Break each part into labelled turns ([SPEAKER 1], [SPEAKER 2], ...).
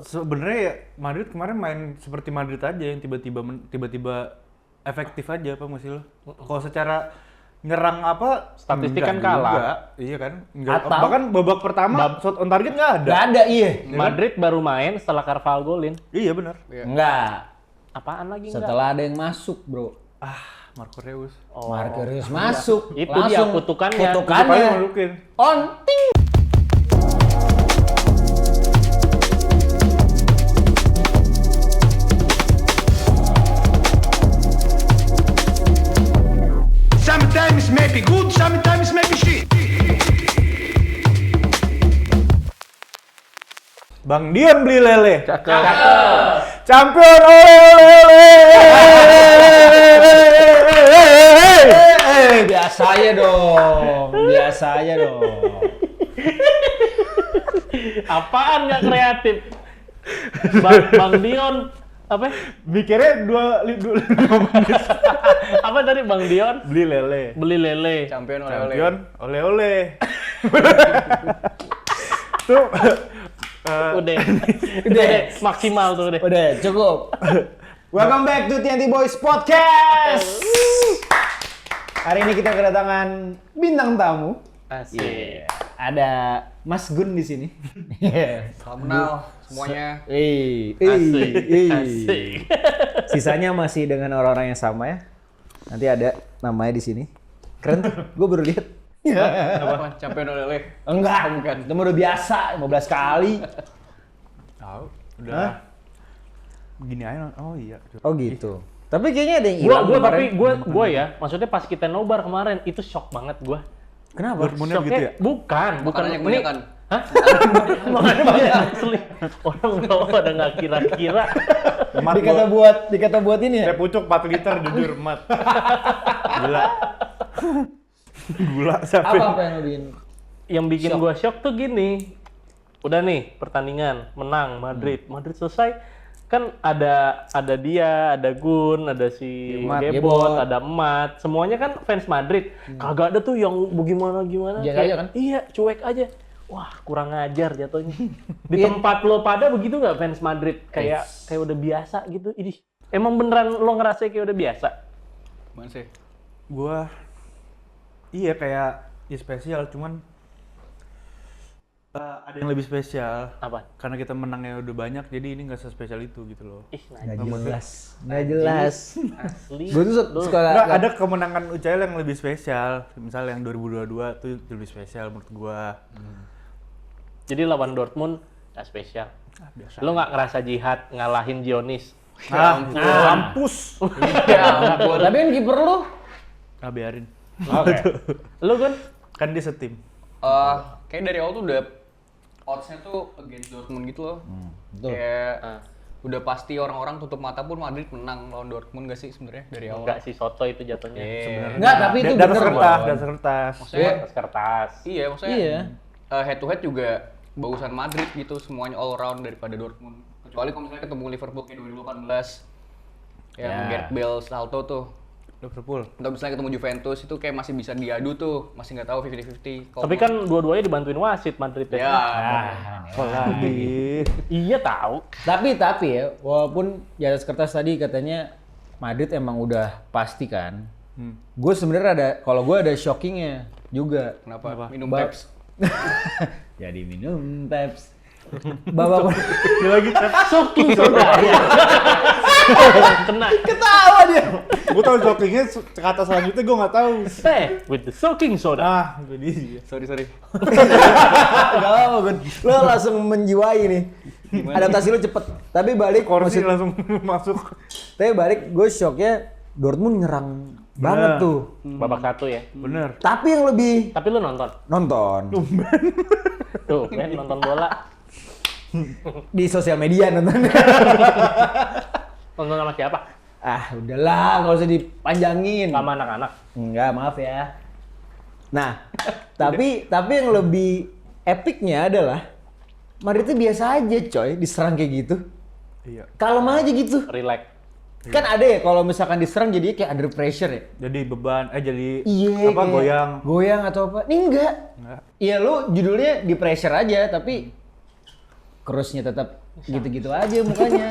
[SPEAKER 1] sebenarnya ya Madrid kemarin main seperti Madrid aja yang tiba-tiba efektif aja, apa maksud lo? Kalau secara nyerang apa
[SPEAKER 2] statistik kan
[SPEAKER 1] enggak
[SPEAKER 2] kalah.
[SPEAKER 1] juga. Iya kan? Enggak.
[SPEAKER 3] Atau-
[SPEAKER 1] Bahkan babak pertama shot on target nggak ada.
[SPEAKER 3] Nggak ada, iya.
[SPEAKER 2] Madrid baru main setelah Carvalho golin.
[SPEAKER 1] Iya benar.
[SPEAKER 3] Enggak.
[SPEAKER 2] Apaan lagi enggak?
[SPEAKER 3] Setelah ada yang masuk, bro.
[SPEAKER 1] Marco Reus.
[SPEAKER 2] Oh.
[SPEAKER 3] Marquinhos masuk.
[SPEAKER 2] Itu
[SPEAKER 3] langsung
[SPEAKER 2] dia kutukannya.
[SPEAKER 1] Paling masukin.
[SPEAKER 3] On, ting.
[SPEAKER 4] Sometimes maybe good, sometimes maybe shit.
[SPEAKER 1] Bang Dion beli lele.
[SPEAKER 2] Cakep.
[SPEAKER 1] Champion ole.
[SPEAKER 3] Biasa aja dong. Biasa aja dong.
[SPEAKER 2] Apaan nggak kreatif? Bang Dion apa?
[SPEAKER 1] Mikirnya 2 menit.
[SPEAKER 2] Apa tadi Bang Dion?
[SPEAKER 1] Beli lele.
[SPEAKER 2] Beli lele.
[SPEAKER 5] Champion oleh-oleh.
[SPEAKER 1] Champion ole. Tuh
[SPEAKER 2] Udah maksimal tuh udah.
[SPEAKER 3] Udah, cukup. Welcome back to TNT Boys Podcast. Hari ini kita kedatangan bintang tamu.
[SPEAKER 2] Asik.
[SPEAKER 3] Ada Mas Gun di sini.
[SPEAKER 5] Salam kenal semuanya.
[SPEAKER 2] Asik. Asik.
[SPEAKER 3] Sisanya masih dengan orang-orang yang sama ya. Nanti ada namanya di sini. Keren tuh, gue baru lihat.
[SPEAKER 5] Apa? Champion oleh-oleh.
[SPEAKER 3] Enggak,
[SPEAKER 5] Bukan.
[SPEAKER 3] itu mah udah biasa, 15 kali.
[SPEAKER 1] tahu udah. Gini aja. Oh iya.
[SPEAKER 3] Oh gitu. Tapi kayaknya ada yang
[SPEAKER 2] Gua
[SPEAKER 3] hilang
[SPEAKER 2] tapi
[SPEAKER 3] kemarin.
[SPEAKER 2] gua ya, maksudnya pas kita nobar kemarin itu shock banget gua.
[SPEAKER 3] Kenapa?
[SPEAKER 1] Hormonnya
[SPEAKER 2] Shocknya
[SPEAKER 1] gitu ya?
[SPEAKER 2] bukan
[SPEAKER 5] Makanannya
[SPEAKER 2] ini.
[SPEAKER 5] kebanyakan.
[SPEAKER 2] Hah? Makanannya banyak asli. Orang udah nggak kira-kira.
[SPEAKER 3] Dikata buat ini ya.
[SPEAKER 1] Saya pucuk 4 liter jujur emat. Gula sampai.
[SPEAKER 3] Apa yang lo bikin?
[SPEAKER 2] Yang bikin gua shock tuh gini. Udah nih pertandingan menang Madrid. Madrid selesai kan ada dia, ada Gun, ada si
[SPEAKER 3] Gebot.
[SPEAKER 2] Gebot, ada Emat. Semuanya kan fans Madrid. Kagak ada tuh yang bagaimana.
[SPEAKER 3] Biasa
[SPEAKER 2] Kayak,
[SPEAKER 3] aja kan?
[SPEAKER 2] Iya, cuek aja. Wah, kurang ajar jatuhnya. Di tempat lo pada begitu nggak fans Madrid? Kayak udah biasa gitu. Ini emang beneran lo ngerasa kayak udah biasa?
[SPEAKER 5] Gimana sih?
[SPEAKER 1] Gua iya kayak ya spesial cuman ada yang lebih spesial
[SPEAKER 2] Apa?
[SPEAKER 1] karena kita menangnya udah banyak jadi ini nggak sespesial itu gitu loh.
[SPEAKER 2] Ih,
[SPEAKER 3] Nggak
[SPEAKER 2] najis.
[SPEAKER 3] jelas. Nggak jelas.
[SPEAKER 2] Asli.
[SPEAKER 3] Gue tuh suka
[SPEAKER 1] Nggak, ada kemenangan UCL yang lebih spesial, misalnya yang 2022 tuh lebih spesial menurut gua.
[SPEAKER 2] Jadi lawan Dortmund nggak spesial.
[SPEAKER 1] Biasa.
[SPEAKER 2] Lo nggak ngerasa jihad ngalahin Gionis?
[SPEAKER 1] Kampus.
[SPEAKER 3] Ya ampun. Tapi kan kiper lu.
[SPEAKER 1] Biarin.
[SPEAKER 2] Oke. Lo kan?
[SPEAKER 1] Kan dia setim.
[SPEAKER 5] Kayak dari awal tuh udah odds-nya tuh against Dortmund gitu loh.
[SPEAKER 3] Betul.
[SPEAKER 5] Kayak udah pasti orang-orang tutup mata pun Madrid menang lawan Dortmund gak sih sebenarnya dari awal?
[SPEAKER 2] Enggak sih soto itu jatuhnya.
[SPEAKER 1] Sebenarnya.
[SPEAKER 3] Enggak, tapi itu
[SPEAKER 1] Di atas
[SPEAKER 3] bener,
[SPEAKER 1] kertas,
[SPEAKER 3] Bon.
[SPEAKER 1] di atas kertas.
[SPEAKER 5] Maksudnya,
[SPEAKER 2] Atas kertas.
[SPEAKER 5] iya maksudnya
[SPEAKER 3] Iya.
[SPEAKER 5] head to head juga bagusan Madrid gitu semuanya all round daripada Dortmund. Kecuali kalau misalnya ketemu Liverpool kayak 2018 yang
[SPEAKER 3] Ya.
[SPEAKER 5] Gareth Bale salto tuh.
[SPEAKER 1] Liverpool.
[SPEAKER 5] Atau misalnya ketemu Juventus itu kayak masih bisa diadu tuh, masih nggak tahu 50-50. Kalau
[SPEAKER 2] Tapi kan dua-duanya dibantuin wasit Madrid
[SPEAKER 5] ya,
[SPEAKER 1] Apalagi.
[SPEAKER 2] Iya tahu.
[SPEAKER 3] Tapi ya, walaupun di atas kertas tadi katanya Madrid emang udah pasti kan. Gue sebenarnya kalau gue ada shockingnya juga.
[SPEAKER 5] kenapa? Minum
[SPEAKER 3] Ba-
[SPEAKER 5] Peps.
[SPEAKER 3] Jadi minum Peps. Babak
[SPEAKER 1] Dia lagi
[SPEAKER 2] Soking soda. Kena.
[SPEAKER 3] ketawa dia.
[SPEAKER 1] gue tau jokingnya kata selanjutnya gue nggak tahu.
[SPEAKER 2] Teh with the soaking soda.
[SPEAKER 1] Itu dia.
[SPEAKER 5] Sorry.
[SPEAKER 3] Gak apa Gun. Lo langsung menjiwai nih. Adaptasi lo cepet. Tapi balik
[SPEAKER 1] Korsi
[SPEAKER 3] maksud-
[SPEAKER 1] langsung masuk.
[SPEAKER 3] Tapi balik gue shocknya Dortmund nyerang banget tuh.
[SPEAKER 2] Babak satu ya.
[SPEAKER 1] Bener.
[SPEAKER 3] Tapi yang lebih
[SPEAKER 2] Tapi lu nonton. Tuh, kan nonton bola.
[SPEAKER 3] Di sosial media nonton.
[SPEAKER 2] Nonton sama siapa?
[SPEAKER 3] Ah udahlah, nggak usah dipanjangin.
[SPEAKER 2] Sama anak-anak.
[SPEAKER 3] Enggak, maaf ya. Nah, tapi yang lebih epicnya adalah Madrid itu biasa aja coy, diserang kayak gitu.
[SPEAKER 1] Iya.
[SPEAKER 3] Kalem aja gitu.
[SPEAKER 2] Relax.
[SPEAKER 3] Kan ada ya kalau misalkan diserang jadi kayak under pressure ya.
[SPEAKER 1] Jadi beban, jadi
[SPEAKER 3] Iya,
[SPEAKER 1] apa
[SPEAKER 3] kayak
[SPEAKER 1] goyang.
[SPEAKER 3] Goyang atau apa? Ini enggak.
[SPEAKER 1] Enggak.
[SPEAKER 3] Iya lu judulnya di pressure aja tapi crossnya tetap gitu-gitu aja mukanya.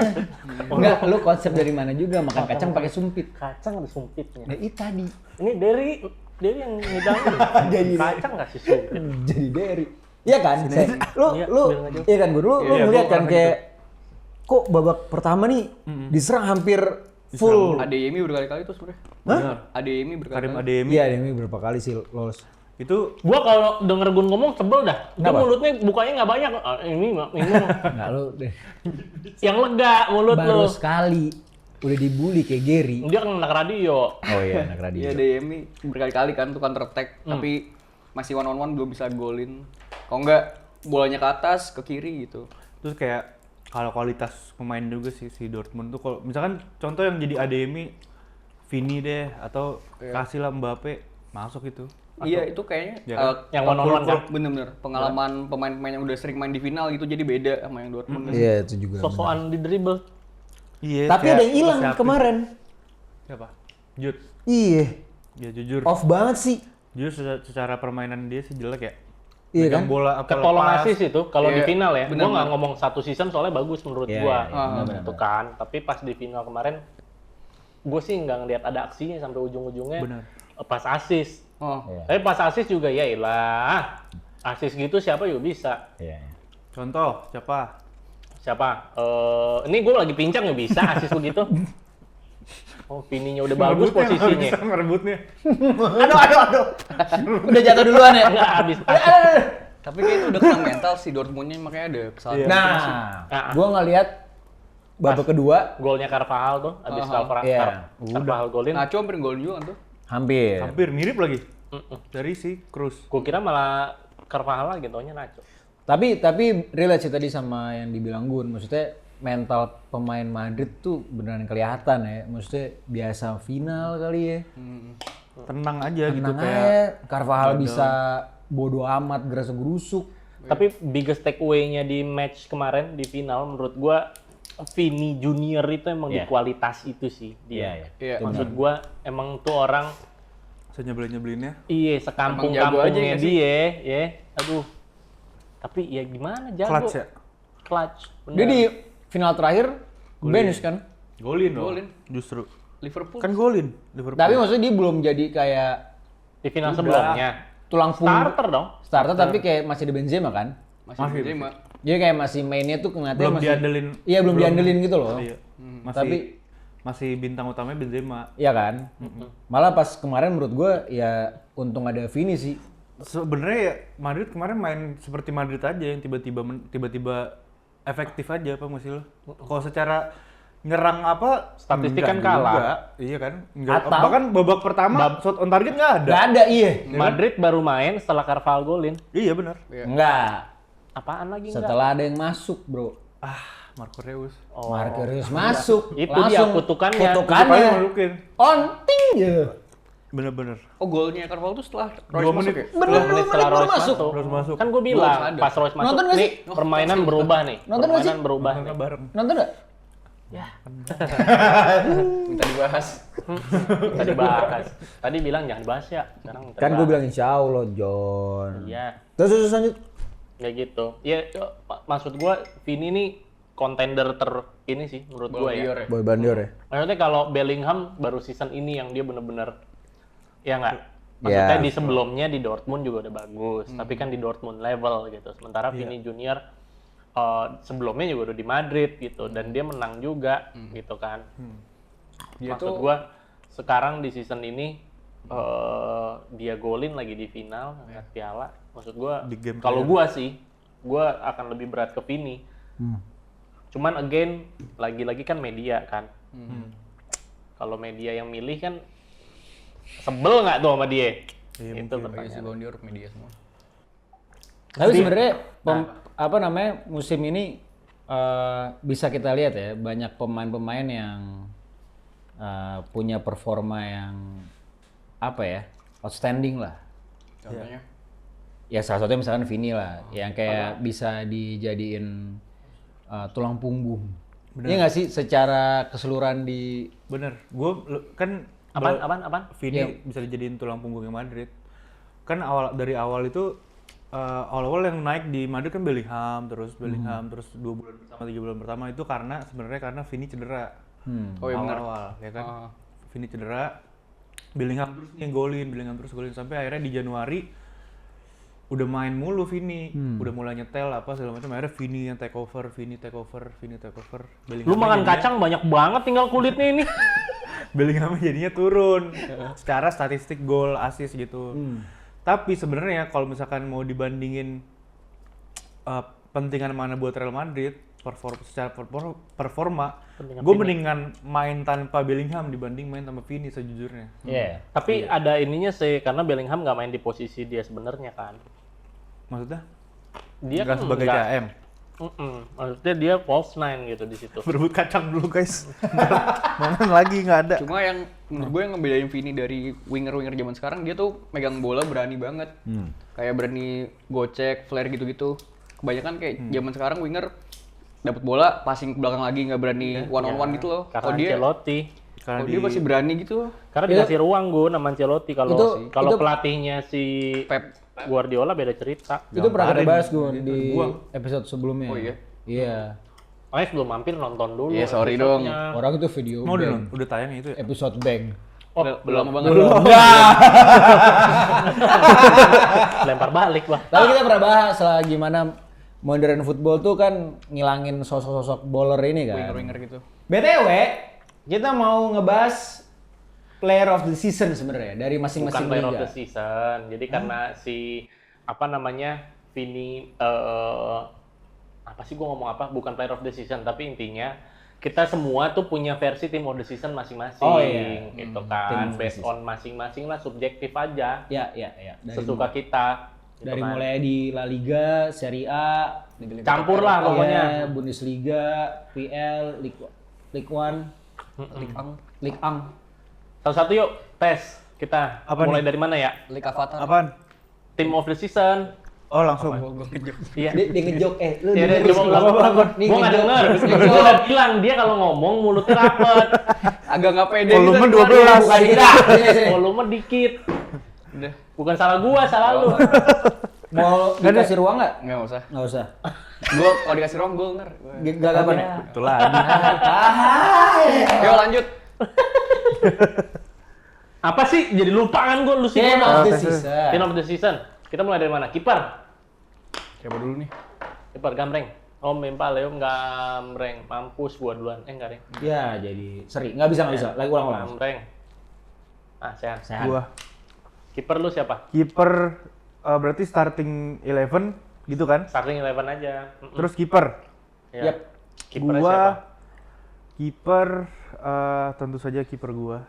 [SPEAKER 3] Enggak, lu konsep dari mana juga makan kacang pakai sumpit.
[SPEAKER 2] Kacang ada sumpitnya.
[SPEAKER 3] Nah, itu tadi.
[SPEAKER 2] Ini dari yang ngidangin.
[SPEAKER 3] Jadi
[SPEAKER 2] Kacang nggak sih sumpit?
[SPEAKER 3] Jadi dari. Iya kan? Lu
[SPEAKER 2] Iya,
[SPEAKER 3] lu
[SPEAKER 2] bilang aja.
[SPEAKER 3] iya kan Gur? Lu
[SPEAKER 1] Iya,
[SPEAKER 3] ngeliat
[SPEAKER 1] gua
[SPEAKER 3] kan
[SPEAKER 1] orang
[SPEAKER 3] kayak kok babak pertama nih diserang hampir full.
[SPEAKER 5] Adeyemi berkali-kali tuh sebenarnya.
[SPEAKER 1] Benar.
[SPEAKER 5] Adeyemi
[SPEAKER 1] Karim
[SPEAKER 5] berkali-kali.
[SPEAKER 1] Adeyemi
[SPEAKER 3] Iya, ini berapa kali sih lolos.
[SPEAKER 1] itu
[SPEAKER 2] Gua kalau denger Gun ngomong sebel dah. Dia
[SPEAKER 3] Kenapa?
[SPEAKER 2] mulutnya bukanya nggak banyak. Ah, ini mah.
[SPEAKER 3] Enggak lu deh.
[SPEAKER 2] Yang lega mulut
[SPEAKER 3] Baru
[SPEAKER 2] lu.
[SPEAKER 3] sekali udah dibully kayak Gary.
[SPEAKER 2] Dia kan anak radio.
[SPEAKER 3] Oh iya, anak radio.
[SPEAKER 5] Iya, Adeyemi berkali-kali kan tuh counter attack, tapi masih one on one belum bisa golin. Kalau enggak bolanya ke atas, ke kiri gitu.
[SPEAKER 1] terus kayak kalau kualitas pemain juga sih si Dortmund tuh kalau misalkan contoh yang jadi Adeyemi Vini deh atau kasih lah Mbappe masuk itu.
[SPEAKER 5] Iya, itu kayaknya
[SPEAKER 1] Ya kan?
[SPEAKER 2] Yang one on one kan.
[SPEAKER 5] bener-bener pengalaman pemain-pemain yang udah sering main di final gitu, jadi beda sama yang Dortmund.
[SPEAKER 3] Iya, itu juga.
[SPEAKER 2] Sosokan di dribble.
[SPEAKER 1] Iya.
[SPEAKER 3] Tapi
[SPEAKER 1] kayak
[SPEAKER 3] ada yang hilang
[SPEAKER 1] siapa?
[SPEAKER 3] kemarin.
[SPEAKER 1] Siapa? Jude.
[SPEAKER 3] Iya,
[SPEAKER 1] Ya jujur.
[SPEAKER 3] off banget sih.
[SPEAKER 1] Jujur secara permainan dia sih jelek ya.
[SPEAKER 3] Iya
[SPEAKER 1] Megang
[SPEAKER 3] kan?
[SPEAKER 1] bola apa
[SPEAKER 2] Ketolong
[SPEAKER 1] lepas.
[SPEAKER 2] asis itu kalau di
[SPEAKER 5] Iya,
[SPEAKER 2] final ya. Gua nggak
[SPEAKER 5] benar-benar.
[SPEAKER 2] ngomong satu season soalnya bagus menurut
[SPEAKER 3] Iya,
[SPEAKER 2] gua.
[SPEAKER 3] iya, benar-benar.
[SPEAKER 2] Gitu kan. Tapi pas di final kemarin gue sih nggak ngeliat ada aksinya sampai ujung-ujungnya.
[SPEAKER 1] Benar.
[SPEAKER 2] Pas asis.
[SPEAKER 5] Oh,
[SPEAKER 3] Iya.
[SPEAKER 2] Tapi pas asis juga ya ilah. Asis gitu siapa juga bisa.
[SPEAKER 3] Iya.
[SPEAKER 1] Contoh siapa?
[SPEAKER 2] Siapa? Ini gue lagi pincang ya bisa asis begitu. Oh, Vininya udah bagus
[SPEAKER 1] Ngerebutnya, nggak
[SPEAKER 2] posisinya.
[SPEAKER 1] bisa ngerebutnya.
[SPEAKER 3] Aduh. Udah jatuh duluan ya?
[SPEAKER 2] Enggak habis.
[SPEAKER 5] tapi kayak itu udah kena mental si Dortmundnya, makanya ada kesalahan.
[SPEAKER 3] Nah, gua ngeliat babak kedua
[SPEAKER 2] Golnya Carvajal tuh habis
[SPEAKER 3] Iya.
[SPEAKER 2] Carvajal golin.
[SPEAKER 5] Nacho hampir golin juga kan tuh.
[SPEAKER 3] hampir.
[SPEAKER 1] Hampir mirip lagi. Dari si Cruz.
[SPEAKER 2] Gue kira malah Carvajal lagi taunya Nacho.
[SPEAKER 3] Tapi relate sih tadi sama yang dibilang Gun. Maksudnya mental pemain Madrid tuh beneran kelihatan ya. Maksudnya biasa final kali ya.
[SPEAKER 1] Tenang aja gitu
[SPEAKER 3] Tenang
[SPEAKER 1] kayak.
[SPEAKER 3] aja, Carvajal bisa bodo amat gerasa-gerusuk.
[SPEAKER 2] Tapi biggest takeaway-nya di match kemarin di final menurut gua Vini Junior itu emang di
[SPEAKER 3] Iya.
[SPEAKER 2] kualitas itu sih dia.
[SPEAKER 5] Iya.
[SPEAKER 2] Maksud gua emang tuh orang
[SPEAKER 1] Senyebelin-nyebelinnya.
[SPEAKER 2] iya
[SPEAKER 5] Emang jago aja
[SPEAKER 2] sekampung-kampungnya
[SPEAKER 5] nggak sih?
[SPEAKER 2] dia, ya. Aduh. Tapi ya gimana jago.
[SPEAKER 1] Clutch ya?
[SPEAKER 2] Clutch.
[SPEAKER 3] Dia
[SPEAKER 2] Bener.
[SPEAKER 3] di final terakhir bench kan.
[SPEAKER 1] Golin dong.
[SPEAKER 5] Golin.
[SPEAKER 1] Justru.
[SPEAKER 5] Liverpool.
[SPEAKER 1] Kan golin Liverpool.
[SPEAKER 3] Tapi maksudnya dia belum jadi kayak
[SPEAKER 2] Di final sebelumnya.
[SPEAKER 3] tulang punggung
[SPEAKER 2] Starter dong.
[SPEAKER 3] starter tapi kayak masih di Benzema kan.
[SPEAKER 5] masih
[SPEAKER 1] Masih.
[SPEAKER 5] Benzema.
[SPEAKER 3] Dia kayak masih mainnya tuh kelihatannya
[SPEAKER 1] belum
[SPEAKER 3] masih
[SPEAKER 1] diandelin.
[SPEAKER 3] Iya, belum diandelin gitu loh.
[SPEAKER 1] Iya. Masih
[SPEAKER 3] Tapi-
[SPEAKER 1] masih bintang utamanya Benzema.
[SPEAKER 3] Iya kan? Malah pas kemarin menurut gue ya untung ada Vini sih.
[SPEAKER 1] Sebenarnya ya Madrid kemarin main seperti Madrid aja yang tiba-tiba efektif aja apa masih lo. Kalau secara nyerang apa
[SPEAKER 2] Statistik
[SPEAKER 1] enggak
[SPEAKER 2] kan kalah.
[SPEAKER 1] juga. Iya kan? Enggak.
[SPEAKER 3] Atau-
[SPEAKER 1] Bahkan babak pertama shot on target nggak ada.
[SPEAKER 3] Gak ada, iya.
[SPEAKER 2] Madrid baru main setelah Carvajal golin.
[SPEAKER 1] Iya benar.
[SPEAKER 3] Enggak.
[SPEAKER 2] Apaan lagi enggak?
[SPEAKER 3] Setelah ada yang masuk, bro.
[SPEAKER 1] Marco Reus.
[SPEAKER 2] Oh.
[SPEAKER 3] Marquinhos masuk.
[SPEAKER 2] Itu dia kutukannya.
[SPEAKER 1] Paling masukin.
[SPEAKER 3] Onting ya.
[SPEAKER 1] Bener-bener.
[SPEAKER 5] Oh, golnya Carvalho tuh setelah
[SPEAKER 1] 2
[SPEAKER 5] Royce
[SPEAKER 1] menit.
[SPEAKER 5] masuk ya?
[SPEAKER 2] Dua menit setelah Royce masuk.
[SPEAKER 1] Royce masuk.
[SPEAKER 2] Kan gue bilang
[SPEAKER 5] Belum ada.
[SPEAKER 2] pas Royce masuk
[SPEAKER 3] Nonton nggak
[SPEAKER 2] nih permainan berubah nih.
[SPEAKER 3] Nonton nggak
[SPEAKER 2] Permainan
[SPEAKER 3] sih?
[SPEAKER 2] berubah nih.
[SPEAKER 1] Nonton bareng.
[SPEAKER 3] Nonton gak?
[SPEAKER 5] Minta dibahas.
[SPEAKER 2] Tadi bahas. Tadi bilang jangan bahas ya. Sekarang minta
[SPEAKER 3] Kan gue
[SPEAKER 2] bahas.
[SPEAKER 3] bilang insya Allah, John.
[SPEAKER 2] Iya.
[SPEAKER 3] Terus lanjut.
[SPEAKER 2] Kayak gitu. Ya maksud gue Vini nih contender ini sih menurut gue ya.
[SPEAKER 5] Dior ya.
[SPEAKER 3] Boy Bandior ya?
[SPEAKER 2] Maksudnya kalau Bellingham baru season ini yang dia bener-bener ya nggak. Maksudnya
[SPEAKER 3] Ya.
[SPEAKER 2] di sebelumnya di Dortmund juga udah bagus, tapi kan di Dortmund level gitu. Sementara Vini Junior sebelumnya juga udah di Madrid gitu dan dia menang juga gitu kan.
[SPEAKER 5] Dia
[SPEAKER 2] Maksud
[SPEAKER 5] tuh
[SPEAKER 2] gua sekarang di season ini dia golin lagi di final angkat piala. Maksud gua
[SPEAKER 1] Big game
[SPEAKER 2] kalau gua sih gua akan lebih berat ke Vini. Cuman again lagi-lagi kan media kan. Kalau media yang milih kan sebel nggak tuh sama dia?
[SPEAKER 1] Iya,
[SPEAKER 2] Itu
[SPEAKER 5] bagi si
[SPEAKER 2] pertanyaan.
[SPEAKER 5] Ballon d'Or media semua.
[SPEAKER 3] Tapi sebenarnya apa namanya musim ini bisa kita lihat ya banyak pemain-pemain yang punya performa yang apa ya outstanding lah.
[SPEAKER 5] Contohnya.
[SPEAKER 3] Ya salah satunya misalkan Vini lah yang kayak bisa dijadiin tulang punggung. Iya nggak sih secara keseluruhan di
[SPEAKER 1] Bener. Kan
[SPEAKER 2] Apaan?
[SPEAKER 1] Vini
[SPEAKER 3] Iya.
[SPEAKER 1] bisa dijadiin tulang punggungnya Madrid. Kan dari awal itu awal-awal yang naik di Madrid kan Bellingham, terus 2 bulan pertama, 3 bulan pertama itu sebenarnya karena Vini cedera.
[SPEAKER 5] Oh iya benar.
[SPEAKER 1] Awal-awal, ya kan. Vini cedera, Bellingham terus golin sampai akhirnya di Januari udah main mulu Vini, udah mulai nyetel apa segala macam. Akhirnya Vini yang take over. Bellingham
[SPEAKER 2] Lu makan kacang banyak banget tinggal kulitnya ini.
[SPEAKER 1] Bellingham jadinya turun secara statistik gol, assist gitu. Tapi sebenarnya kalau misalkan mau dibandingin pentingan mana buat Real Madrid, secara performa, gue mendingan main tanpa Bellingham dibanding main tanpa Vini sejujurnya.
[SPEAKER 3] Iya.
[SPEAKER 2] Tapi ada ininya sih, karena Bellingham nggak main di posisi dia sebenarnya kan.
[SPEAKER 1] Maksudnya?
[SPEAKER 2] Dia
[SPEAKER 1] Nggak
[SPEAKER 2] kan
[SPEAKER 1] sebagai
[SPEAKER 2] nggak-
[SPEAKER 1] CM.
[SPEAKER 2] Maksudnya dia false nine gitu di situ.
[SPEAKER 1] Berebut kacang dulu guys. Mana lagi nggak ada.
[SPEAKER 5] Cuma yang menurut gue yang ngebedain Vini dari winger-winger zaman sekarang, dia tuh megang bola berani banget. Kayak berani gocek, flare gitu-gitu. Kebanyakan kayak zaman sekarang winger dapat bola passing ke belakang lagi, nggak berani one on one gitu loh.
[SPEAKER 2] Karena
[SPEAKER 5] Kalau dia
[SPEAKER 2] Ancelotti.
[SPEAKER 1] Karena
[SPEAKER 5] dia masih berani gitu.
[SPEAKER 2] Karena dikasih ruang gue sama Ancelotti. Kalau
[SPEAKER 3] itu-
[SPEAKER 2] pelatihnya si
[SPEAKER 5] Pep.
[SPEAKER 2] Guardiola beda cerita.
[SPEAKER 3] Itu pernah kita
[SPEAKER 1] Gamparin.
[SPEAKER 3] bahas Gun di
[SPEAKER 1] Buang.
[SPEAKER 3] episode sebelumnya.
[SPEAKER 5] Oh iya?
[SPEAKER 3] Iya.
[SPEAKER 2] Makanya sebelum mampir nonton dulu.
[SPEAKER 5] Iya, sorry
[SPEAKER 2] episode-nya.
[SPEAKER 3] Orang itu video
[SPEAKER 1] mau
[SPEAKER 3] bank.
[SPEAKER 1] udah tayang itu ya.
[SPEAKER 3] Episode bank.
[SPEAKER 2] Oh,
[SPEAKER 5] Belum banget.
[SPEAKER 2] lempar balik, Bang.
[SPEAKER 3] Tapi kita pernah bahas lah gimana modern football tuh kan ngilangin sosok-sosok bowler ini kan.
[SPEAKER 5] Winger-winger gitu.
[SPEAKER 3] BTW, kita mau ngebahas player of the season sebenarnya dari
[SPEAKER 2] Bukan
[SPEAKER 3] masing-masing
[SPEAKER 2] player of
[SPEAKER 3] liga.
[SPEAKER 2] the season. Jadi karena si apa namanya Vini apa sih gua ngomong apa? Bukan player of the season, tapi intinya kita semua tuh punya versi team of the season masing-masing,
[SPEAKER 3] Oh, iya.
[SPEAKER 2] gitu
[SPEAKER 3] Team
[SPEAKER 2] kan.
[SPEAKER 3] of the
[SPEAKER 2] Based
[SPEAKER 3] season.
[SPEAKER 2] on masing-masing lah, subjektif aja.
[SPEAKER 3] Ya. Dari,
[SPEAKER 2] Sesuka kita. Gitu
[SPEAKER 3] dari
[SPEAKER 2] kan.
[SPEAKER 3] mulai di La Liga, Serie A,
[SPEAKER 2] Campur lah pokoknya.
[SPEAKER 3] ya, Bundesliga, PL, Ligue 1, Ligue 1.
[SPEAKER 2] Satu-satu yuk, tes kita.
[SPEAKER 1] Apa
[SPEAKER 2] mulai
[SPEAKER 1] nih?
[SPEAKER 2] dari mana ya?
[SPEAKER 5] Liga Avatar.
[SPEAKER 1] Apaan?
[SPEAKER 2] Team of the season.
[SPEAKER 1] Oh langsung.
[SPEAKER 2] Iya.
[SPEAKER 3] Dia ngejok, lu
[SPEAKER 2] Ya,
[SPEAKER 3] dengerin
[SPEAKER 2] coba
[SPEAKER 3] sebelum
[SPEAKER 2] ulang.
[SPEAKER 3] apa? Nih,
[SPEAKER 2] Gua nggak
[SPEAKER 3] ngejok.
[SPEAKER 2] denger. Gua udah bilang dia kalau ngomong mulutnya rapet.
[SPEAKER 5] Agak nggak pede
[SPEAKER 1] Volume
[SPEAKER 5] gitu.
[SPEAKER 1] 12.
[SPEAKER 3] Bukan kita. Sini, sini.
[SPEAKER 2] Volume dikit.
[SPEAKER 5] Udah.
[SPEAKER 2] Bukan salah gua, salah lu.
[SPEAKER 3] Mau dikasih ruang nggak?
[SPEAKER 5] Nggak usah.
[SPEAKER 3] Nggak usah.
[SPEAKER 5] Gue kalau dikasih ruang gue ntar.
[SPEAKER 3] Gak kapan ya?
[SPEAKER 1] Itu lagi.
[SPEAKER 5] Yo lanjut.
[SPEAKER 2] Apa sih? Jadi lupa kan gua lu sih.
[SPEAKER 3] Team of the
[SPEAKER 1] tes.
[SPEAKER 3] season.
[SPEAKER 2] Team of the season. Kita mulai dari mana? Kiper.
[SPEAKER 5] Siapa dulu nih?
[SPEAKER 2] Kiper Gambreng. Om Mimpa Leo Gambreng. Mampus gua duluan. Enggak deh.
[SPEAKER 3] Ya, jadi seri. Nggak bisa. Lagi ulang-ulang.
[SPEAKER 2] Gambreng. Sehat.
[SPEAKER 3] Sehat.
[SPEAKER 1] Gua
[SPEAKER 2] Kiper lu siapa?
[SPEAKER 1] kiper berarti starting 11 gitu kan?
[SPEAKER 2] Starting 11 aja.
[SPEAKER 1] Terus kiper.
[SPEAKER 2] Ya.
[SPEAKER 3] Yap.
[SPEAKER 2] Kipernya
[SPEAKER 1] Gua
[SPEAKER 2] siapa?
[SPEAKER 1] kiper tentu saja kiper gua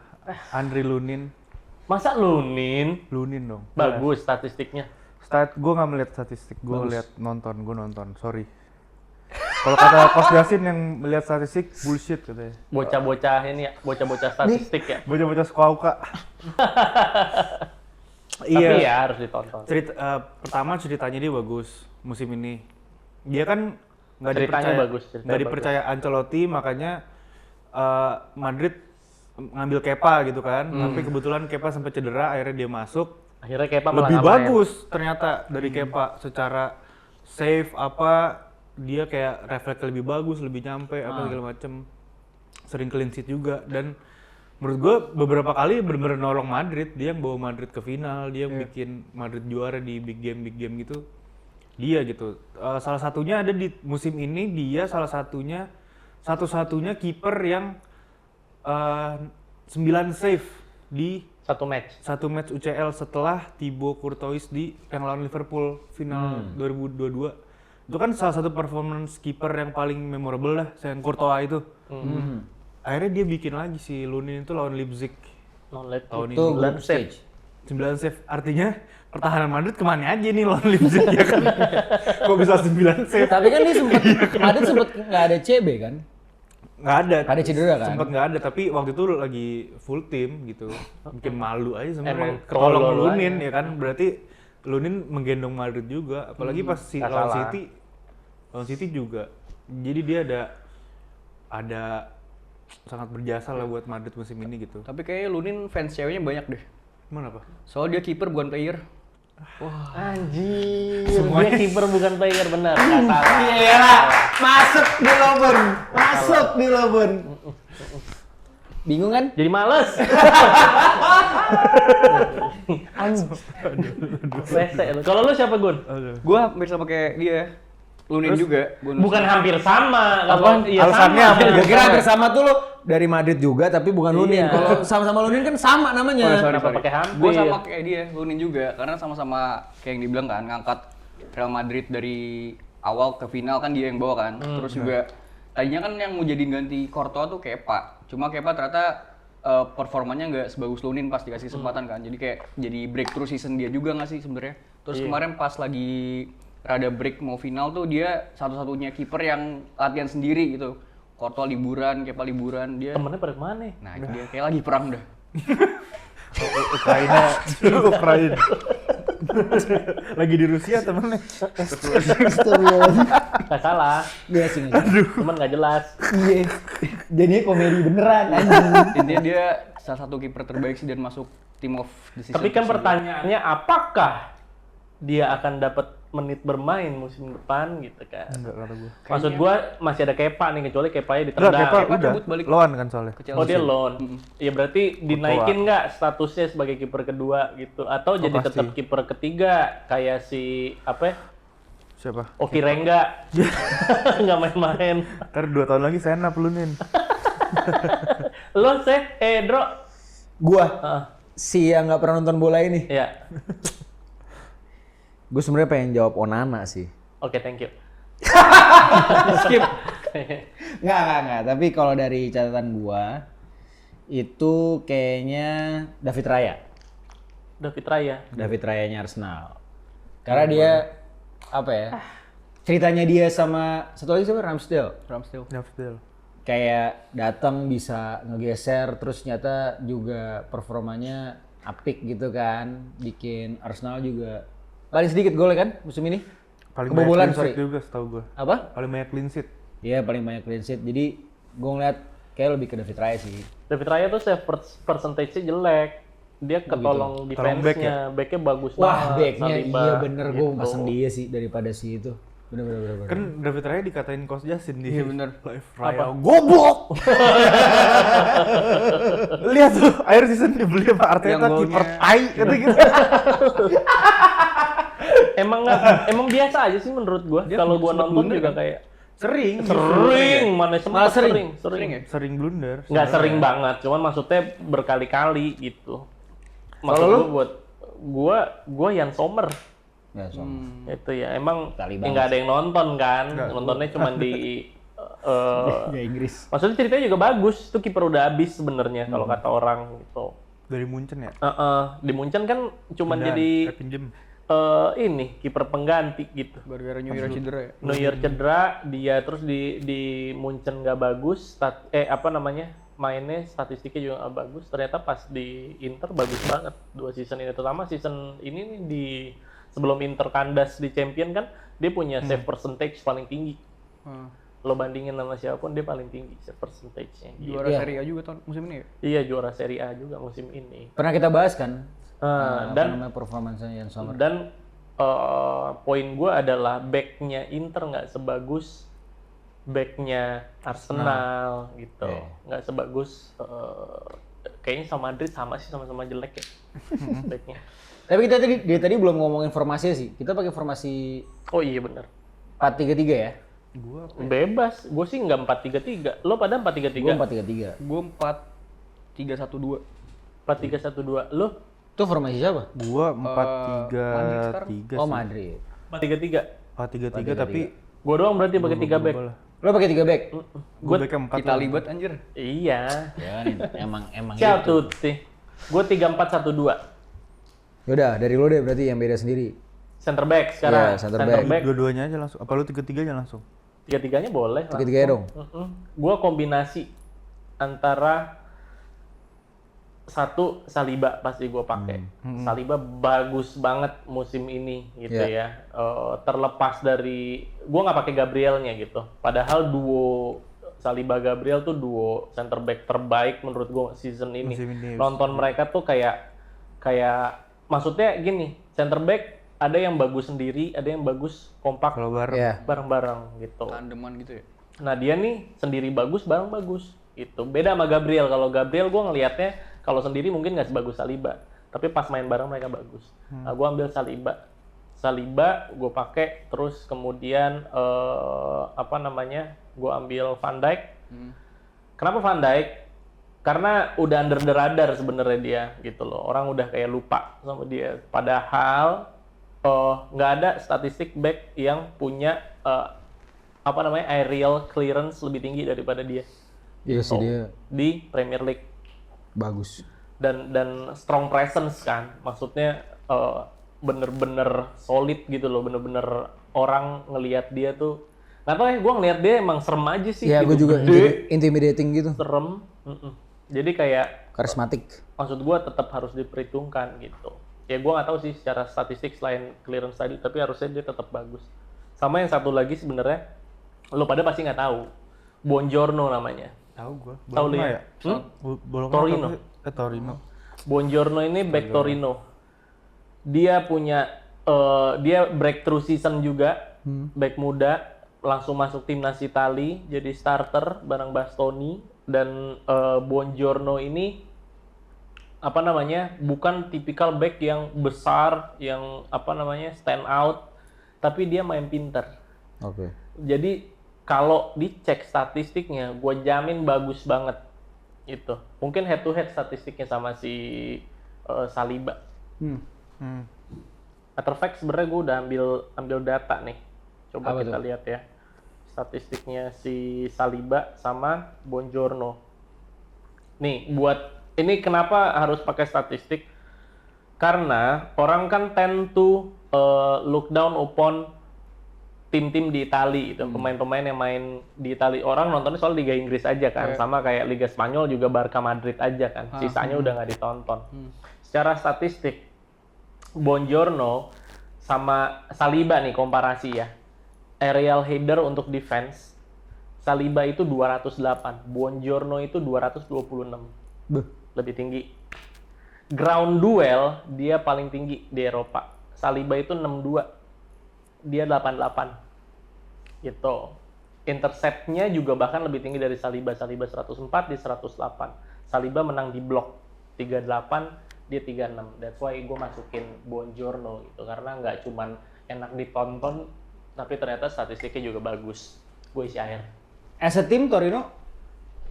[SPEAKER 1] Andri Lunin.
[SPEAKER 2] Masa Lunin?
[SPEAKER 1] Lunin dong.
[SPEAKER 2] Bagus statistiknya.
[SPEAKER 1] Gua nggak melihat statistik, gua lihat gua nonton. Sorry. Kalau kata Coach Yasin yang melihat statistik bullshit katanya.
[SPEAKER 2] Bocah-bocah ini ya, bocah-bocah statistik ya.
[SPEAKER 1] Bocah-bocah Skauka.
[SPEAKER 2] Tapi ya harus ditonton.
[SPEAKER 1] Pertama ceritanya dia bagus musim ini. Dia kan nggak
[SPEAKER 2] Ceritanya
[SPEAKER 1] dipercaya,
[SPEAKER 2] bagus, ceritanya
[SPEAKER 1] nggak dipercaya Ancelotti, makanya Madrid ngambil Kepa gitu kan. Tapi kebetulan Kepa sampai cedera, akhirnya dia masuk.
[SPEAKER 2] Akhirnya Kepa malah
[SPEAKER 1] Lebih
[SPEAKER 2] nggak main.
[SPEAKER 1] bagus ternyata dari Kepa secara save apa dia kayak refleks lebih bagus, lebih nyampe apa segala macem. Sering clean sheet juga dan menurut gue beberapa kali benar-benar nolong Madrid, dia yang bawa Madrid ke final, dia yang bikin Madrid juara di big game gitu. Dia gitu. Salah satunya ada di musim ini, dia salah satunya satu-satunya kiper yang 9 save di
[SPEAKER 2] Satu match.
[SPEAKER 1] satu match UCL setelah Thibaut Courtois di yang lawan Liverpool final 2022. Itu kan salah satu performance kiper yang paling memorable lah, Sen Courtois itu. Akhirnya dia bikin lagi si Lunin itu lawan Leipzig
[SPEAKER 2] Non-late
[SPEAKER 1] tahun
[SPEAKER 3] Itu
[SPEAKER 1] ini.
[SPEAKER 3] group stage.
[SPEAKER 1] 9 save. Artinya pertahanan Madrid kemana aja nih lawan Leipzig ya kan? Kok bisa 9 save?
[SPEAKER 3] Tapi kan dia sempet, Madrid sempet nggak ada CB kan?
[SPEAKER 1] Nggak ada.
[SPEAKER 3] Ada cedera kan?
[SPEAKER 1] Sempet nggak ada, tapi waktu itu lagi full team gitu. Bikin malu aja sebenarnya.
[SPEAKER 2] Emang
[SPEAKER 1] Ketolong
[SPEAKER 2] tolol
[SPEAKER 1] Lunin
[SPEAKER 2] aja.
[SPEAKER 1] ya kan? Berarti Lunin menggendong Madrid juga. Apalagi pas
[SPEAKER 2] nggak
[SPEAKER 1] lawan
[SPEAKER 2] salah.
[SPEAKER 1] City. Lawan City juga. Jadi dia ada sangat berjasa lah buat Madrid musim ini gitu.
[SPEAKER 5] Tapi kayaknya Lunin fans ceweknya banyak deh.
[SPEAKER 1] Gimana apa?
[SPEAKER 5] Soalnya dia kiper bukan player.
[SPEAKER 2] Anjir, dia kiper bukan player benar. Nggak salah.
[SPEAKER 3] Iya, masuk di Lobon. Bingung kan?
[SPEAKER 2] Jadi males. Anjir. Rese lu. Kalau lu siapa, Gun?
[SPEAKER 5] Gue hampir sama kayak dia. Lunin juga.
[SPEAKER 2] Bukan hampir sama.
[SPEAKER 3] Apa?
[SPEAKER 2] Iya,
[SPEAKER 1] Alasannya
[SPEAKER 2] sama.
[SPEAKER 1] apa?
[SPEAKER 3] Gue kira hampir sama tuh lo dari Madrid juga tapi bukan Lunin.
[SPEAKER 2] Iya.
[SPEAKER 3] Kalau sama-sama Lunin kan sama namanya.
[SPEAKER 2] Kenapa pakai hampir?
[SPEAKER 5] Gue sama kayak dia, Lunin juga. Karena sama-sama kayak yang dibilang kan, ngangkat Real Madrid dari awal ke final kan dia yang bawa kan. Terus juga tadinya kan yang mau jadi ganti Courtois tuh Kepa. Cuma Kepa ternyata performanya nggak sebagus Lunin pas dikasih kesempatan kan. Jadi kayak jadi breakthrough season dia juga nggak sih sebenarnya. Terus kemarin pas lagi rada break mau final tuh dia satu-satunya kiper yang latihan sendiri gitu. Courtois liburan, Kepa liburan, dia.
[SPEAKER 2] Temennya pada kemana?
[SPEAKER 5] Nah, itu dia kayak lagi perang dah.
[SPEAKER 1] Ukraina. Lagi di Rusia temennya.
[SPEAKER 2] Nggak salah.
[SPEAKER 3] Iya sih.
[SPEAKER 2] Cuman nggak jelas.
[SPEAKER 3] Iya. Jadinya komedi beneran anjing.
[SPEAKER 5] Intinya dia salah satu kiper terbaik sih dan masuk team of the season.
[SPEAKER 2] Tapi kan pertanyaannya apakah dia akan dapat menit bermain musim depan gitu kan?
[SPEAKER 1] Enggak kata gue.
[SPEAKER 2] Maksud gua masih ada Kepa nih kecuali Kepanya
[SPEAKER 1] Enggak,
[SPEAKER 2] ditendang.
[SPEAKER 1] Kepa
[SPEAKER 5] Kepa
[SPEAKER 1] udah.
[SPEAKER 5] cabut balik.
[SPEAKER 1] Loan kan soalnya.
[SPEAKER 5] Ke Chelsea.
[SPEAKER 2] Oh dia loan. Ya berarti dinaikin nggak statusnya sebagai kiper kedua gitu atau jadi
[SPEAKER 1] pasti.
[SPEAKER 2] tetap kiper ketiga kayak si apa? ya?
[SPEAKER 1] Siapa?
[SPEAKER 2] Oki Rengga. Nggak main-main.
[SPEAKER 1] Ntar 2 tahun lagi Senap lu Nin.
[SPEAKER 2] Lo Dro.
[SPEAKER 3] Gua
[SPEAKER 2] Heeh.
[SPEAKER 3] si yang nggak pernah nonton bola ini.
[SPEAKER 2] Ya.
[SPEAKER 3] Gue sebenarnya pengen jawab Onana sih.
[SPEAKER 2] Oke, thank you.
[SPEAKER 5] Skip.
[SPEAKER 3] Nggak. Tapi kalau dari catatan gua itu kayaknya David Raya.
[SPEAKER 2] David Raya.
[SPEAKER 3] David Rayanya Arsenal. Karena dia apa ya? Ceritanya dia sama satu lagi siapa?
[SPEAKER 5] Ramsdale.
[SPEAKER 1] Nafdel.
[SPEAKER 3] Kayak datang bisa ngegeser terus nyata juga performanya apik gitu kan. Bikin Arsenal juga paling sedikit gol kan musim ini.
[SPEAKER 1] Paling
[SPEAKER 3] Kebobolan,
[SPEAKER 1] banyak clean sheet
[SPEAKER 3] sorry.
[SPEAKER 1] juga setahu gue.
[SPEAKER 3] Apa?
[SPEAKER 1] Paling banyak clean sheet.
[SPEAKER 3] Iya paling banyak clean sheet. Jadi gue ngeliat kayak lebih ke David Raya sih.
[SPEAKER 2] David Raya tuh save percentage-nya jelek. Dia ketolong
[SPEAKER 1] Tolong back
[SPEAKER 2] defense-nya.
[SPEAKER 1] ya?
[SPEAKER 2] Back-nya bagus
[SPEAKER 3] Wah
[SPEAKER 2] banget.
[SPEAKER 3] backnya
[SPEAKER 2] Saliba,
[SPEAKER 3] iya bener gue
[SPEAKER 2] gitu.
[SPEAKER 3] pasang dia sih daripada si itu. Bener.
[SPEAKER 1] Kan David Raya dikatain Coach Justin di
[SPEAKER 5] Iya, bener.
[SPEAKER 1] live Raya. Goblok! Lihat tuh, akhir season dibeli sama Arteta
[SPEAKER 5] Yang golnya.
[SPEAKER 1] kiper tai kata gitu.
[SPEAKER 2] Emang biasa aja sih menurut gua. Kalau gua
[SPEAKER 5] sempet
[SPEAKER 2] nonton
[SPEAKER 5] blunder
[SPEAKER 2] juga
[SPEAKER 5] kan?
[SPEAKER 2] kayak
[SPEAKER 1] Sering.
[SPEAKER 2] mana sempat
[SPEAKER 3] Malah sering.
[SPEAKER 2] sering.
[SPEAKER 5] ya?
[SPEAKER 1] Sering blunder.
[SPEAKER 2] Nggak sering banget, cuman maksudnya berkali-kali gitu. Maksud
[SPEAKER 3] Kalau lu?
[SPEAKER 2] gua buat gua Jan Sommer.
[SPEAKER 3] Ya,
[SPEAKER 2] Itu ya emang
[SPEAKER 3] Kali
[SPEAKER 2] nggak ada yang nonton kan.
[SPEAKER 1] Nggak,
[SPEAKER 2] Nontonnya cuma di
[SPEAKER 3] ya Inggris.
[SPEAKER 2] maksudnya ceritanya juga bagus. Itu kiper udah habis sebenarnya kalau kata orang gitu.
[SPEAKER 1] Dari Munchen ya?
[SPEAKER 2] Di Munchen kan cuma
[SPEAKER 1] Pindahan,
[SPEAKER 2] jadi
[SPEAKER 1] pinjem.
[SPEAKER 2] ini kiper pengganti gitu.
[SPEAKER 5] Gara-gara New Year cedera ya.
[SPEAKER 2] Neuer cedera, dia terus di Munchen nggak bagus, mainnya statistiknya juga nggak bagus. Ternyata pas di Inter bagus banget 2 season ini, terutama season ini nih sebelum Inter kandas di Champion kan dia punya save percentage paling tinggi. Lo bandingin sama siapapun dia paling tinggi save percentage-nya. Gitu.
[SPEAKER 5] Juara
[SPEAKER 3] Iya.
[SPEAKER 5] Serie A juga tahun musim ini ya.
[SPEAKER 2] Iya juara Serie A juga musim ini.
[SPEAKER 3] Pernah kita bahas kan?
[SPEAKER 2] Dan
[SPEAKER 3] Apa namanya performansanya Jan Sommer.
[SPEAKER 2] Dan poin gue adalah backnya Inter nggak sebagus backnya Arsenal gitu, nggak sebagus kayaknya sama Madrid sama sih sama-sama jelek ya backnya.
[SPEAKER 3] Tapi kita tadi belum ngomongin formasi sih. Kita pakai formasi
[SPEAKER 2] Oh iya benar.
[SPEAKER 3] 4-3-3 ya.
[SPEAKER 2] Bebas, gue sih nggak 4-3-3. Lo pada 4-3-3?
[SPEAKER 3] Gue 4-3-3.
[SPEAKER 5] Gue 4-3-1-2.
[SPEAKER 2] 4-3-1-2. Lo
[SPEAKER 3] Itu formasi siapa?
[SPEAKER 1] Gua
[SPEAKER 5] Madrid sekarang.
[SPEAKER 1] 4-3-3
[SPEAKER 3] Oh
[SPEAKER 1] sih.
[SPEAKER 3] Madrid.
[SPEAKER 2] 4-3-3.
[SPEAKER 1] 4-3-3 tapi
[SPEAKER 2] Gue doang berarti pakai 3 back.
[SPEAKER 3] Lo pakai 3 back?
[SPEAKER 1] Gua backnya 4
[SPEAKER 5] Kita libat anjir.
[SPEAKER 2] Iya.
[SPEAKER 3] Ya emang
[SPEAKER 2] Ciao
[SPEAKER 3] gitu.
[SPEAKER 2] tutti. Gue 3-4-1-2.
[SPEAKER 3] Yaudah dari lo deh berarti yang beda sendiri.
[SPEAKER 2] Center back sekarang.
[SPEAKER 3] Iya, center back.
[SPEAKER 1] dua-duanya aja langsung. Apa lu 3-3-nya langsung?
[SPEAKER 2] 3-3-nya boleh.
[SPEAKER 3] 3-3 dong.
[SPEAKER 2] Gua kombinasi antara satu Saliba pasti gue pakai. Saliba bagus banget musim ini gitu ya. Terlepas dari gua nggak pakai Gabrielnya gitu. Padahal duo Saliba Gabriel tuh duo center back terbaik menurut gua season ini.
[SPEAKER 1] Musim ini.
[SPEAKER 2] Nonton mereka tuh kayak maksudnya gini, center back ada yang bagus sendiri, ada yang bagus kompak
[SPEAKER 1] Kalau bareng.
[SPEAKER 3] Iya.
[SPEAKER 2] bareng-bareng gitu.
[SPEAKER 5] Tandeman gitu ya.
[SPEAKER 2] Nah dia nih sendiri bagus, bareng bagus. Itu beda sama Gabriel. Kalau Gabriel gue ngelihatnya kalau sendiri mungkin nggak sebagus Saliba, tapi pas main bareng mereka bagus. Nah gue ambil Saliba gue pakai, terus kemudian gue ambil Van Dijk. Kenapa Van Dijk? Karena udah under the radar sebenarnya dia gitu loh. Orang udah kayak lupa sama dia. Padahal nggak ada statistik back yang punya aerial clearance lebih tinggi daripada dia.
[SPEAKER 3] Iya sih,
[SPEAKER 2] Gitu.
[SPEAKER 3] dia
[SPEAKER 2] Di Premier League.
[SPEAKER 3] bagus.
[SPEAKER 2] Dan strong presence kan, maksudnya bener-bener solid gitu loh, bener-bener orang ngelihat dia tuh nggak tahu ya, gue ngelihat dia emang serem aja sih.
[SPEAKER 3] Iya,
[SPEAKER 2] gitu.
[SPEAKER 3] gue juga
[SPEAKER 2] Gede,
[SPEAKER 3] intimidating gitu.
[SPEAKER 2] serem. Jadi kayak
[SPEAKER 3] Karismatik.
[SPEAKER 2] maksud gue tetap harus diperhitungkan gitu. Ya gue nggak tahu sih secara statistik selain clearance tadi, tapi harusnya dia tetap bagus. Sama yang satu lagi sebenarnya lo pada pasti nggak tahu, Buongiorno namanya.
[SPEAKER 1] Tahu gua.
[SPEAKER 2] Tahu lu
[SPEAKER 1] Bologna
[SPEAKER 2] ya? Hmm?
[SPEAKER 1] Bologna
[SPEAKER 2] Torino.
[SPEAKER 1] apa sih? Torino.
[SPEAKER 2] Buongiorno ini back Torino. Dia punya dia breakthrough season juga, back muda, langsung masuk timnas Itali jadi starter bareng Bastoni. Dan Buongiorno ini bukan tipikal back yang besar, yang stand out, tapi dia main pinter.
[SPEAKER 3] Oke.
[SPEAKER 2] Jadi kalau dicek statistiknya, gue jamin bagus banget itu. Mungkin head to head statistiknya sama si Saliba. Matter of fact sebenarnya gue udah ambil data nih. Coba
[SPEAKER 3] Apa
[SPEAKER 2] kita
[SPEAKER 3] tuh?
[SPEAKER 2] lihat ya statistiknya si Saliba sama Buongiorno. Nih ini kenapa harus pakai statistik? Karena orang kan tend to look down upon tim-tim di Itali itu, pemain-pemain yang main di Itali. Orang nontonnya soal Liga Inggris aja kan, sama kayak Liga Spanyol juga Barca Madrid aja kan. Sisanya udah nggak ditonton. Secara statistik, Buongiorno sama Saliba nih komparasi ya. Aerial header untuk defense, Saliba itu 208, Buongiorno itu 226. Lebih tinggi. Ground duel dia paling tinggi di Eropa. Saliba itu 62. Dia 88 gitu. Interceptnya juga bahkan lebih tinggi dari Saliba 104, di 108. Saliba menang di blok 38, dia 36. That's why gue masukin Buongiorno gitu, karena nggak cuman enak ditonton tapi ternyata statistiknya juga bagus. Gue isi air
[SPEAKER 3] As a team Torino,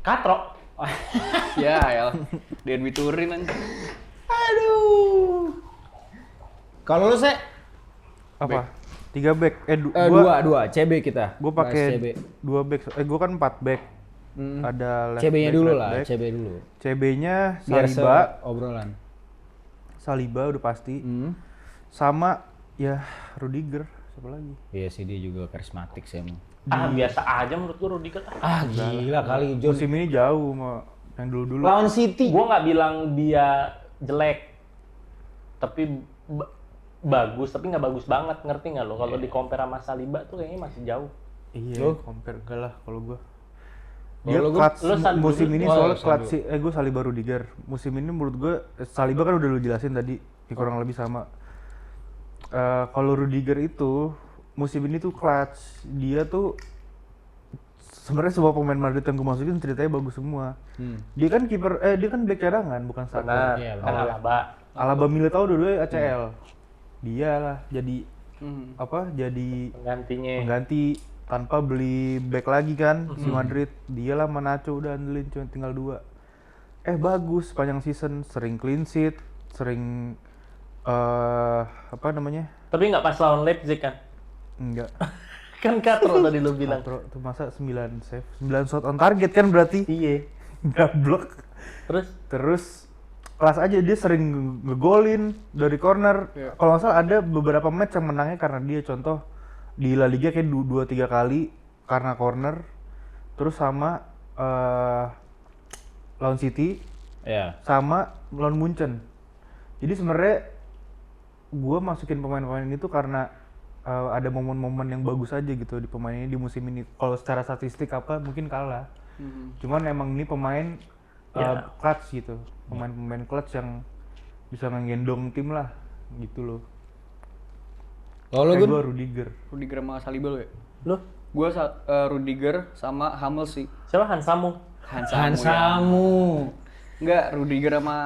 [SPEAKER 2] katro.
[SPEAKER 5] Ya, ya. Derby Turin anjing.
[SPEAKER 3] aduh. Kalau lu sih
[SPEAKER 1] Apa? 3 back.
[SPEAKER 3] dua CB kita.
[SPEAKER 1] Gue
[SPEAKER 3] Bahas
[SPEAKER 1] pakai
[SPEAKER 3] CB.
[SPEAKER 1] 2 back. Gue kan 4 back. Ada left
[SPEAKER 3] CB-nya
[SPEAKER 1] back,
[SPEAKER 3] dulu
[SPEAKER 1] right
[SPEAKER 3] lah,
[SPEAKER 1] back.
[SPEAKER 3] CB dulu.
[SPEAKER 1] CB-nya
[SPEAKER 3] Biar
[SPEAKER 1] Saliba.
[SPEAKER 3] obrolan.
[SPEAKER 1] Saliba udah pasti. Sama ya Rudiger, siapa lagi?
[SPEAKER 3] Iya sih, dia juga karismatik sih emang.
[SPEAKER 2] Biasa aja menurut gue Rudiger.
[SPEAKER 3] Gila kali John.
[SPEAKER 1] Musim ini jauh sama yang dulu-dulu.
[SPEAKER 3] Lawan City.
[SPEAKER 2] Gue nggak bilang dia jelek, tapi bagus, tapi nggak bagus banget, ngerti nggak lo? Kalau di compare sama Saliba tuh kayaknya masih jauh.
[SPEAKER 1] Iya, compare enggak lah kalau gua.
[SPEAKER 3] Kalau
[SPEAKER 1] Dia
[SPEAKER 3] gua-
[SPEAKER 1] clutch
[SPEAKER 2] lu Saliba
[SPEAKER 1] musim
[SPEAKER 2] dulu.
[SPEAKER 1] ini
[SPEAKER 3] Oh,
[SPEAKER 1] soalnya
[SPEAKER 3] Saliba.
[SPEAKER 1] clutch gue Saliba Rudiger. Musim ini menurut gue Saliba kan udah lu jelasin tadi, ya kurang lebih sama. Kalau Rudiger itu musim ini tuh clutch. Dia tuh sebenarnya semua pemain Madrid yang gue masukin ceritanya bagus semua. Dia kan dia kan back cadangan bukan
[SPEAKER 2] Benar,
[SPEAKER 1] starter.
[SPEAKER 3] Iya,
[SPEAKER 2] kan Alaba.
[SPEAKER 1] Alaba Militao dua-duanya ACL. Dia lah jadi
[SPEAKER 5] Hmm.
[SPEAKER 1] jadi
[SPEAKER 2] Penggantinya.
[SPEAKER 1] pengganti tanpa beli back lagi kan si Madrid. Dialah Manacho udah andelin cuma tinggal 2. Bagus sepanjang season, sering clean sheet, sering
[SPEAKER 2] Tapi nggak pas lawan Leipzig kan?
[SPEAKER 1] enggak
[SPEAKER 2] Kan katro tadi lu bilang.
[SPEAKER 1] tuh masa 9 save, 9 shot on target kan berarti
[SPEAKER 2] Iya.
[SPEAKER 1] nggak blok. Terus kelas aja dia sering ngegolin dari corner. Kalau nggak salah ada beberapa match yang menangnya karena dia, contoh di La Liga kayak 2-3 kali karena corner. Terus sama lawan City,
[SPEAKER 3] Iya.
[SPEAKER 1] sama lawan Munchen. Jadi sebenarnya gue masukin pemain-pemain itu karena ada momen-momen yang bagus aja gitu di pemain ini di musim ini. Kalau secara statistik mungkin kalah. Cuman emang ini pemain clutch gitu, pemain-pemain clutch yang bisa ngegendong tim lah. gitu loh.
[SPEAKER 3] Kalau lu
[SPEAKER 1] Kayak
[SPEAKER 3] Gun?
[SPEAKER 1] gua Rudiger.
[SPEAKER 5] Rudiger sama Saliba lo ya?
[SPEAKER 2] Lu
[SPEAKER 5] Gue Rudiger sama Hummels sih.
[SPEAKER 2] siapa Hansamu?
[SPEAKER 3] Hansamu.
[SPEAKER 5] Enggak, Rudiger sama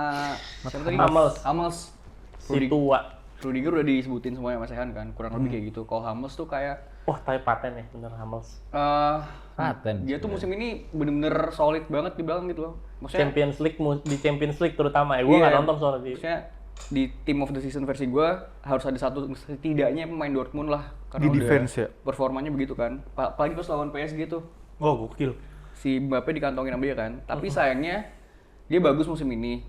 [SPEAKER 5] siapa tadi? Hummels.
[SPEAKER 2] Si tua.
[SPEAKER 5] Rudiger udah disebutin semuanya Mas Ehan kan, kurang lebih kayak gitu. Kalau Hummels tuh kayak
[SPEAKER 2] Wah, tapi paten ya bener Hummels.
[SPEAKER 3] Paten.
[SPEAKER 5] dia tuh musim ini bener-bener solid banget di belakang gitu loh. Maksudnya
[SPEAKER 2] Di Champions League terutama ya. Gue nggak
[SPEAKER 5] Iya.
[SPEAKER 2] nonton soalnya di.
[SPEAKER 5] maksudnya di team of the season versi gue harus ada satu setidaknya pemain Dortmund lah karena
[SPEAKER 1] Di
[SPEAKER 5] udah
[SPEAKER 1] defense ya?
[SPEAKER 5] performanya begitu kan. Apalagi pas lawan PSG tuh
[SPEAKER 1] Oh, gokil.
[SPEAKER 5] si Mbappe dikantongin sama dia kan. Tapi sayangnya dia bagus musim ini.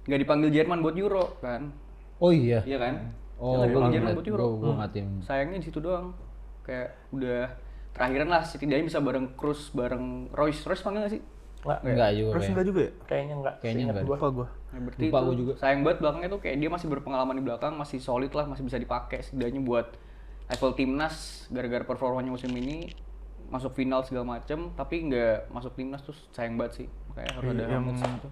[SPEAKER 5] Nggak dipanggil Jerman buat Euro kan.
[SPEAKER 3] Oh iya.
[SPEAKER 5] Iya kan?
[SPEAKER 3] Oh,
[SPEAKER 5] Dia nggak
[SPEAKER 3] gue
[SPEAKER 5] dipanggil Jerman buat Euro.
[SPEAKER 3] gue nggak tim.
[SPEAKER 5] Sayangnya di situ doang. Kayak udah terakhiran lah setidaknya bisa bareng Kroos, bareng Royce. Royce panggil nggak sih?
[SPEAKER 3] Enggak juga.
[SPEAKER 1] Terus
[SPEAKER 3] kayak.
[SPEAKER 1] enggak juga ya?
[SPEAKER 2] Kayaknya enggak.
[SPEAKER 3] Kayaknya
[SPEAKER 2] seingat
[SPEAKER 3] enggak.
[SPEAKER 2] gua.
[SPEAKER 1] Lupa gua.
[SPEAKER 5] Ya, berarti
[SPEAKER 3] Lupa
[SPEAKER 5] itu
[SPEAKER 3] gua juga.
[SPEAKER 5] sayang banget belakangnya tuh kayak dia masih berpengalaman di belakang, masih solid lah, masih bisa dipakai setidaknya buat level timnas gara-gara performanya musim ini masuk final segala macem, tapi nggak masuk timnas tuh sayang banget sih. Kayak harus ada
[SPEAKER 1] Yang
[SPEAKER 5] Hummels gitu.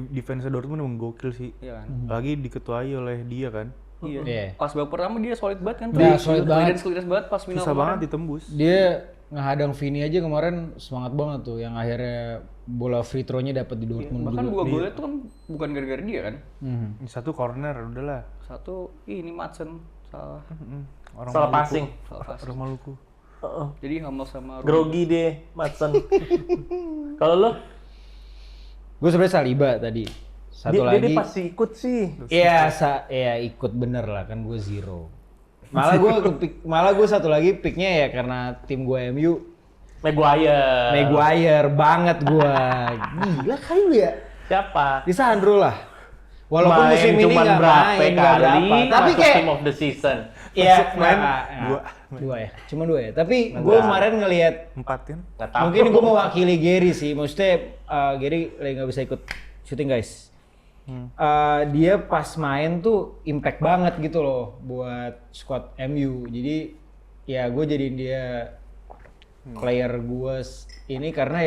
[SPEAKER 1] defense Dortmund emang gokil sih.
[SPEAKER 5] Iya kan?
[SPEAKER 1] Lagi diketuai oleh dia kan.
[SPEAKER 5] Iya.
[SPEAKER 3] Iya.
[SPEAKER 5] Pas babak pertama dia solid banget kan.
[SPEAKER 3] Iya, solid banget.
[SPEAKER 5] Clearance banget pas final
[SPEAKER 1] Susah
[SPEAKER 5] kemarin.
[SPEAKER 1] banget ditembus.
[SPEAKER 3] Dia ngehadang Vini aja kemarin semangat banget tuh yang akhirnya bola free throw-nya dapat di Dortmund
[SPEAKER 5] Bahkan
[SPEAKER 3] juga.
[SPEAKER 5] dua golnya tuh kan bukan gara-gara dia kan.
[SPEAKER 3] Mhm.
[SPEAKER 1] Ini satu corner udahlah.
[SPEAKER 5] Satu ini Madsen salah.
[SPEAKER 1] Orang
[SPEAKER 2] Salah
[SPEAKER 1] Maluku.
[SPEAKER 2] passing.
[SPEAKER 5] Salah pas.
[SPEAKER 1] Orang Maluku.
[SPEAKER 2] Heeh.
[SPEAKER 5] Jadi Hummels sama
[SPEAKER 2] Grogi deh, Madsen. Kalau lo?
[SPEAKER 3] Gue sebenarnya Saliba tadi. Satu
[SPEAKER 2] Dia
[SPEAKER 3] lagi.
[SPEAKER 2] pasti ikut sih.
[SPEAKER 3] Iya, iya ikut bener lah kan gue zero. Malah gue satu lagi picknya ya karena tim gue MU Maguire banget gue. Gila kali lu ya.
[SPEAKER 2] Siapa?
[SPEAKER 3] Lisandro lah. Walaupun
[SPEAKER 2] Main
[SPEAKER 3] musim ini
[SPEAKER 2] cuman
[SPEAKER 3] nggak
[SPEAKER 2] berapa
[SPEAKER 3] main, nggak
[SPEAKER 2] kali,
[SPEAKER 3] berapa. Tapi
[SPEAKER 2] masuk
[SPEAKER 3] kayak
[SPEAKER 2] team of the season.
[SPEAKER 3] iya,
[SPEAKER 1] main
[SPEAKER 3] dua.
[SPEAKER 1] dua.
[SPEAKER 3] Dua ya, cuma dua ya. Tapi gue kemarin ngelihat
[SPEAKER 1] 4 kan?
[SPEAKER 2] Nggak tahu.
[SPEAKER 3] mungkin gue mewakili Gary sih. Maksudnya Gary lagi nggak bisa ikut syuting guys. Dia pas main tuh impact banget gitu loh buat squad MU. Jadi ya gue jadiin dia player gue ini karena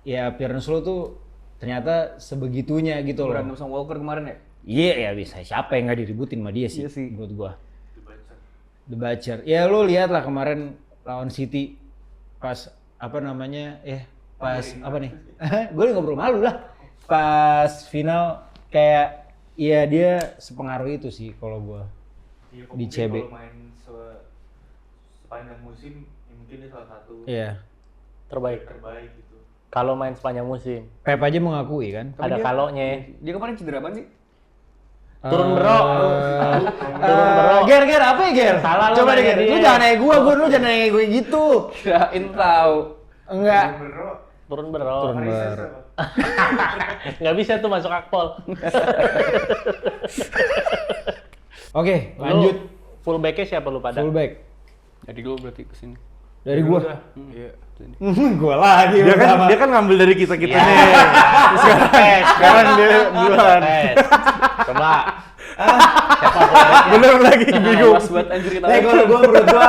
[SPEAKER 3] ya appearance lo tuh ternyata sebegitunya gitu loh.
[SPEAKER 5] berantem sama Walker kemarin ya.
[SPEAKER 3] Iya ya bisa, siapa yang nggak diributin sama dia sih,
[SPEAKER 5] Iya sih.
[SPEAKER 3] menurut gua. The Butcher. Ya lo lihat lah kemarin lawan City pas apa namanya pas apa nih? Gue ngobrol malu lah. Pas final kayak ya dia sepengaruh itu sih kalau gua di CB.
[SPEAKER 1] Kalau main sepanjang musim mungkin dia salah satu
[SPEAKER 3] Iya.
[SPEAKER 2] Terbaik.
[SPEAKER 1] terbaik gitu.
[SPEAKER 2] Kalau main sepanjang musim.
[SPEAKER 3] Pep aja mengakui kan.
[SPEAKER 2] Ada kalonya.
[SPEAKER 5] Dia kemarin cedera apaan sih?
[SPEAKER 2] Turun bro. Turun bro.
[SPEAKER 3] Ger apa ya Ger?
[SPEAKER 2] Salah lu
[SPEAKER 3] Coba deh
[SPEAKER 2] nanya
[SPEAKER 3] Ger.
[SPEAKER 2] dia.
[SPEAKER 3] Lu jangan nanya gua lu jangan nanya gue gitu.
[SPEAKER 5] Kirain tahu.
[SPEAKER 3] Enggak.
[SPEAKER 2] Turun bro.
[SPEAKER 3] Turun bro.
[SPEAKER 2] Nggak bisa tuh masuk akpol.
[SPEAKER 3] Oke, lanjut
[SPEAKER 2] Fullbacknya siapa lu pada?
[SPEAKER 3] fullback.
[SPEAKER 5] Jadi lu berarti kesini.
[SPEAKER 3] Dari gua.
[SPEAKER 1] Iya.
[SPEAKER 3] Gua lagi
[SPEAKER 1] Dia kan ngambil dari kita-kita
[SPEAKER 2] Iya.
[SPEAKER 1] nih. Sekarang dia duluan.
[SPEAKER 2] Coba. Siapa fullbacknya?
[SPEAKER 1] Bener lagi bingung.
[SPEAKER 5] Awas buat anjir kita.
[SPEAKER 3] Kalau gua menurut gua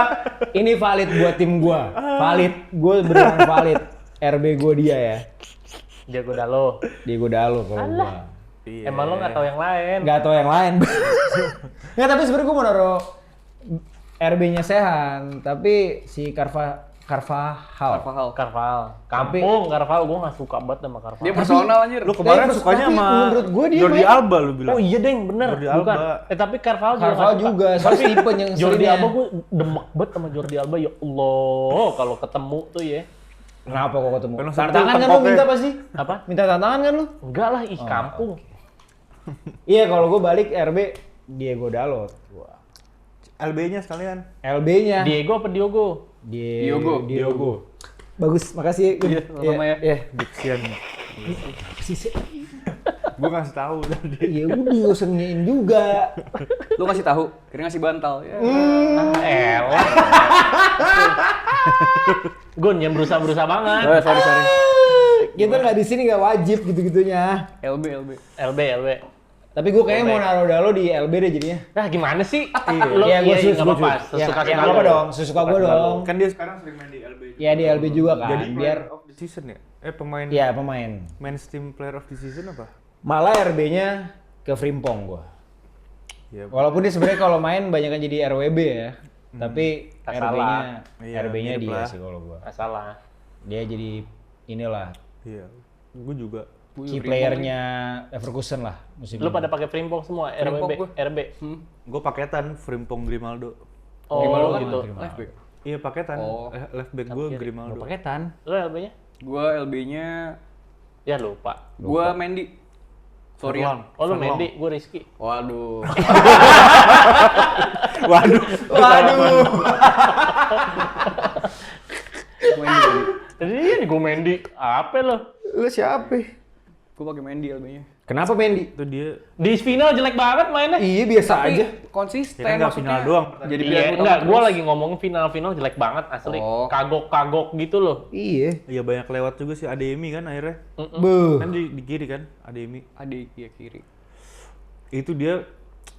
[SPEAKER 3] ini valid buat tim gua. Valid, gua beneran valid. RB gua dia ya.
[SPEAKER 2] Diego Dalo.
[SPEAKER 3] Diego Dalo kalau gua.
[SPEAKER 1] Iya.
[SPEAKER 2] Emang lo nggak tahu yang lain?
[SPEAKER 3] Nggak tahu yang lain. Nggak, tapi sebenarnya gua mau naruh RB-nya Sehan, tapi si Carvajal.
[SPEAKER 2] Carval. Kampung Carval, gue nggak suka banget sama Carval.
[SPEAKER 5] Dia personal anjir.
[SPEAKER 1] Lu kemarin
[SPEAKER 3] Tapi
[SPEAKER 1] sukanya sama
[SPEAKER 3] menurut gua dia
[SPEAKER 1] Jordi
[SPEAKER 3] main-
[SPEAKER 1] Alba lu bilang.
[SPEAKER 2] Oh iya deng, bener.
[SPEAKER 1] Jordi
[SPEAKER 2] Bukan.
[SPEAKER 1] Alba.
[SPEAKER 2] Tapi Carval juga.
[SPEAKER 3] Carval
[SPEAKER 2] nggak suka.
[SPEAKER 3] juga, soalnya tipe yang
[SPEAKER 2] Jordi
[SPEAKER 3] ngeselinnya.
[SPEAKER 2] Alba gue demek banget sama Jordi Alba. Ya Allah, kalau ketemu tuh ya.
[SPEAKER 3] Kenapa kok ketemu?
[SPEAKER 1] Karena
[SPEAKER 3] Tantangan kan lu
[SPEAKER 1] tengkoknya.
[SPEAKER 3] minta pasti?
[SPEAKER 2] Apa?
[SPEAKER 3] Minta tantangan kan lu?
[SPEAKER 2] Enggak lah, ih kampung.
[SPEAKER 3] Iya, kalau gua balik RB Diego Dalot. Wah.
[SPEAKER 1] LB-nya sekalian.
[SPEAKER 3] LB-nya
[SPEAKER 2] Diego apa Diogo?
[SPEAKER 3] Diogo. Bagus, makasih.
[SPEAKER 5] Iya, sama-sama ya.
[SPEAKER 3] Iya.
[SPEAKER 1] Diksian. Gua ngasih tahu tadi.
[SPEAKER 3] Ya udah nggak usah ngein juga.
[SPEAKER 5] Lu ngasih tahu, kira ngasih bantal. Ya.
[SPEAKER 2] Elah. Gun yang berusaha banget.
[SPEAKER 5] Oh, sorry.
[SPEAKER 3] Kita nggak di sini nggak wajib gitu-gitunya.
[SPEAKER 5] LB.
[SPEAKER 2] LB.
[SPEAKER 3] Tapi gue kayaknya mau naruh Dalo di LB deh jadinya.
[SPEAKER 2] Nah gimana sih?
[SPEAKER 3] Iya,
[SPEAKER 2] Iya,
[SPEAKER 3] gue
[SPEAKER 2] nggak apa-apa.
[SPEAKER 3] Ya,
[SPEAKER 2] Sesuka
[SPEAKER 3] ya, nggak apa dong, sesuka gue dong.
[SPEAKER 1] Kan dia sekarang sering main di LB.
[SPEAKER 3] Ya di LB juga kan,
[SPEAKER 1] Jadi
[SPEAKER 3] biar
[SPEAKER 1] player of the season ya? Pemain
[SPEAKER 3] ya pemain.
[SPEAKER 1] men's team player of the season apa?
[SPEAKER 3] Malah RB-nya ke Frimpong gue.
[SPEAKER 1] Iya.
[SPEAKER 3] Walaupun dia sebenarnya kalau main banyak kan jadi RWB ya. Tapi
[SPEAKER 2] Tak salah.
[SPEAKER 1] Iya,
[SPEAKER 3] RB-nya
[SPEAKER 1] mirip
[SPEAKER 3] dia
[SPEAKER 1] lah.
[SPEAKER 3] sih kalau gua.
[SPEAKER 2] Nggak salah.
[SPEAKER 3] Dia jadi inilah
[SPEAKER 1] Iya. Gue juga.
[SPEAKER 3] key playernya Leverkusen lah musim
[SPEAKER 2] Lu
[SPEAKER 3] ini.
[SPEAKER 2] pada pakai Frimpong semua,
[SPEAKER 5] Frimpong
[SPEAKER 2] RWB,
[SPEAKER 5] gua.
[SPEAKER 2] RB.
[SPEAKER 1] Gue paketan Frimpong Grimaldo.
[SPEAKER 2] Oh,
[SPEAKER 5] Grimaldo kan
[SPEAKER 2] gitu.
[SPEAKER 5] left back.
[SPEAKER 1] Iya paketan.
[SPEAKER 5] Oh.
[SPEAKER 1] Left back gue Grimaldo.
[SPEAKER 3] paketan.
[SPEAKER 2] Lu RB-nya?
[SPEAKER 5] Gua LB-nya
[SPEAKER 2] Ya lupa.
[SPEAKER 5] gua Mendy. Florian.
[SPEAKER 2] Oh lu
[SPEAKER 1] Verlong.
[SPEAKER 2] Mendy, gue Rizky.
[SPEAKER 5] Waduh.
[SPEAKER 1] Waduh.
[SPEAKER 3] Waduh.
[SPEAKER 5] Mendy.
[SPEAKER 2] Tadi gue Mendy. Apa lo?
[SPEAKER 3] Lu siapa?
[SPEAKER 5] Gua pakai Mendy LB-nya.
[SPEAKER 3] Kenapa Mendy?
[SPEAKER 1] Itu dia.
[SPEAKER 2] Di final jelek banget mainnya.
[SPEAKER 3] Iya biasa aja.
[SPEAKER 5] Konsisten
[SPEAKER 1] Ya kan nggak final doang.
[SPEAKER 5] Jadi
[SPEAKER 2] Iya,
[SPEAKER 5] pilihan
[SPEAKER 2] enggak,
[SPEAKER 5] utama
[SPEAKER 2] gue
[SPEAKER 5] terus.
[SPEAKER 2] lagi ngomong final-final jelek banget asli.
[SPEAKER 5] Oh.
[SPEAKER 2] Kagok-kagok gitu loh.
[SPEAKER 3] Iya.
[SPEAKER 1] Iya banyak lewat juga sih Ademi kan akhirnya.
[SPEAKER 3] Beuh.
[SPEAKER 1] Kan di kiri kan Ademi.
[SPEAKER 5] Adik ya kiri.
[SPEAKER 1] Itu dia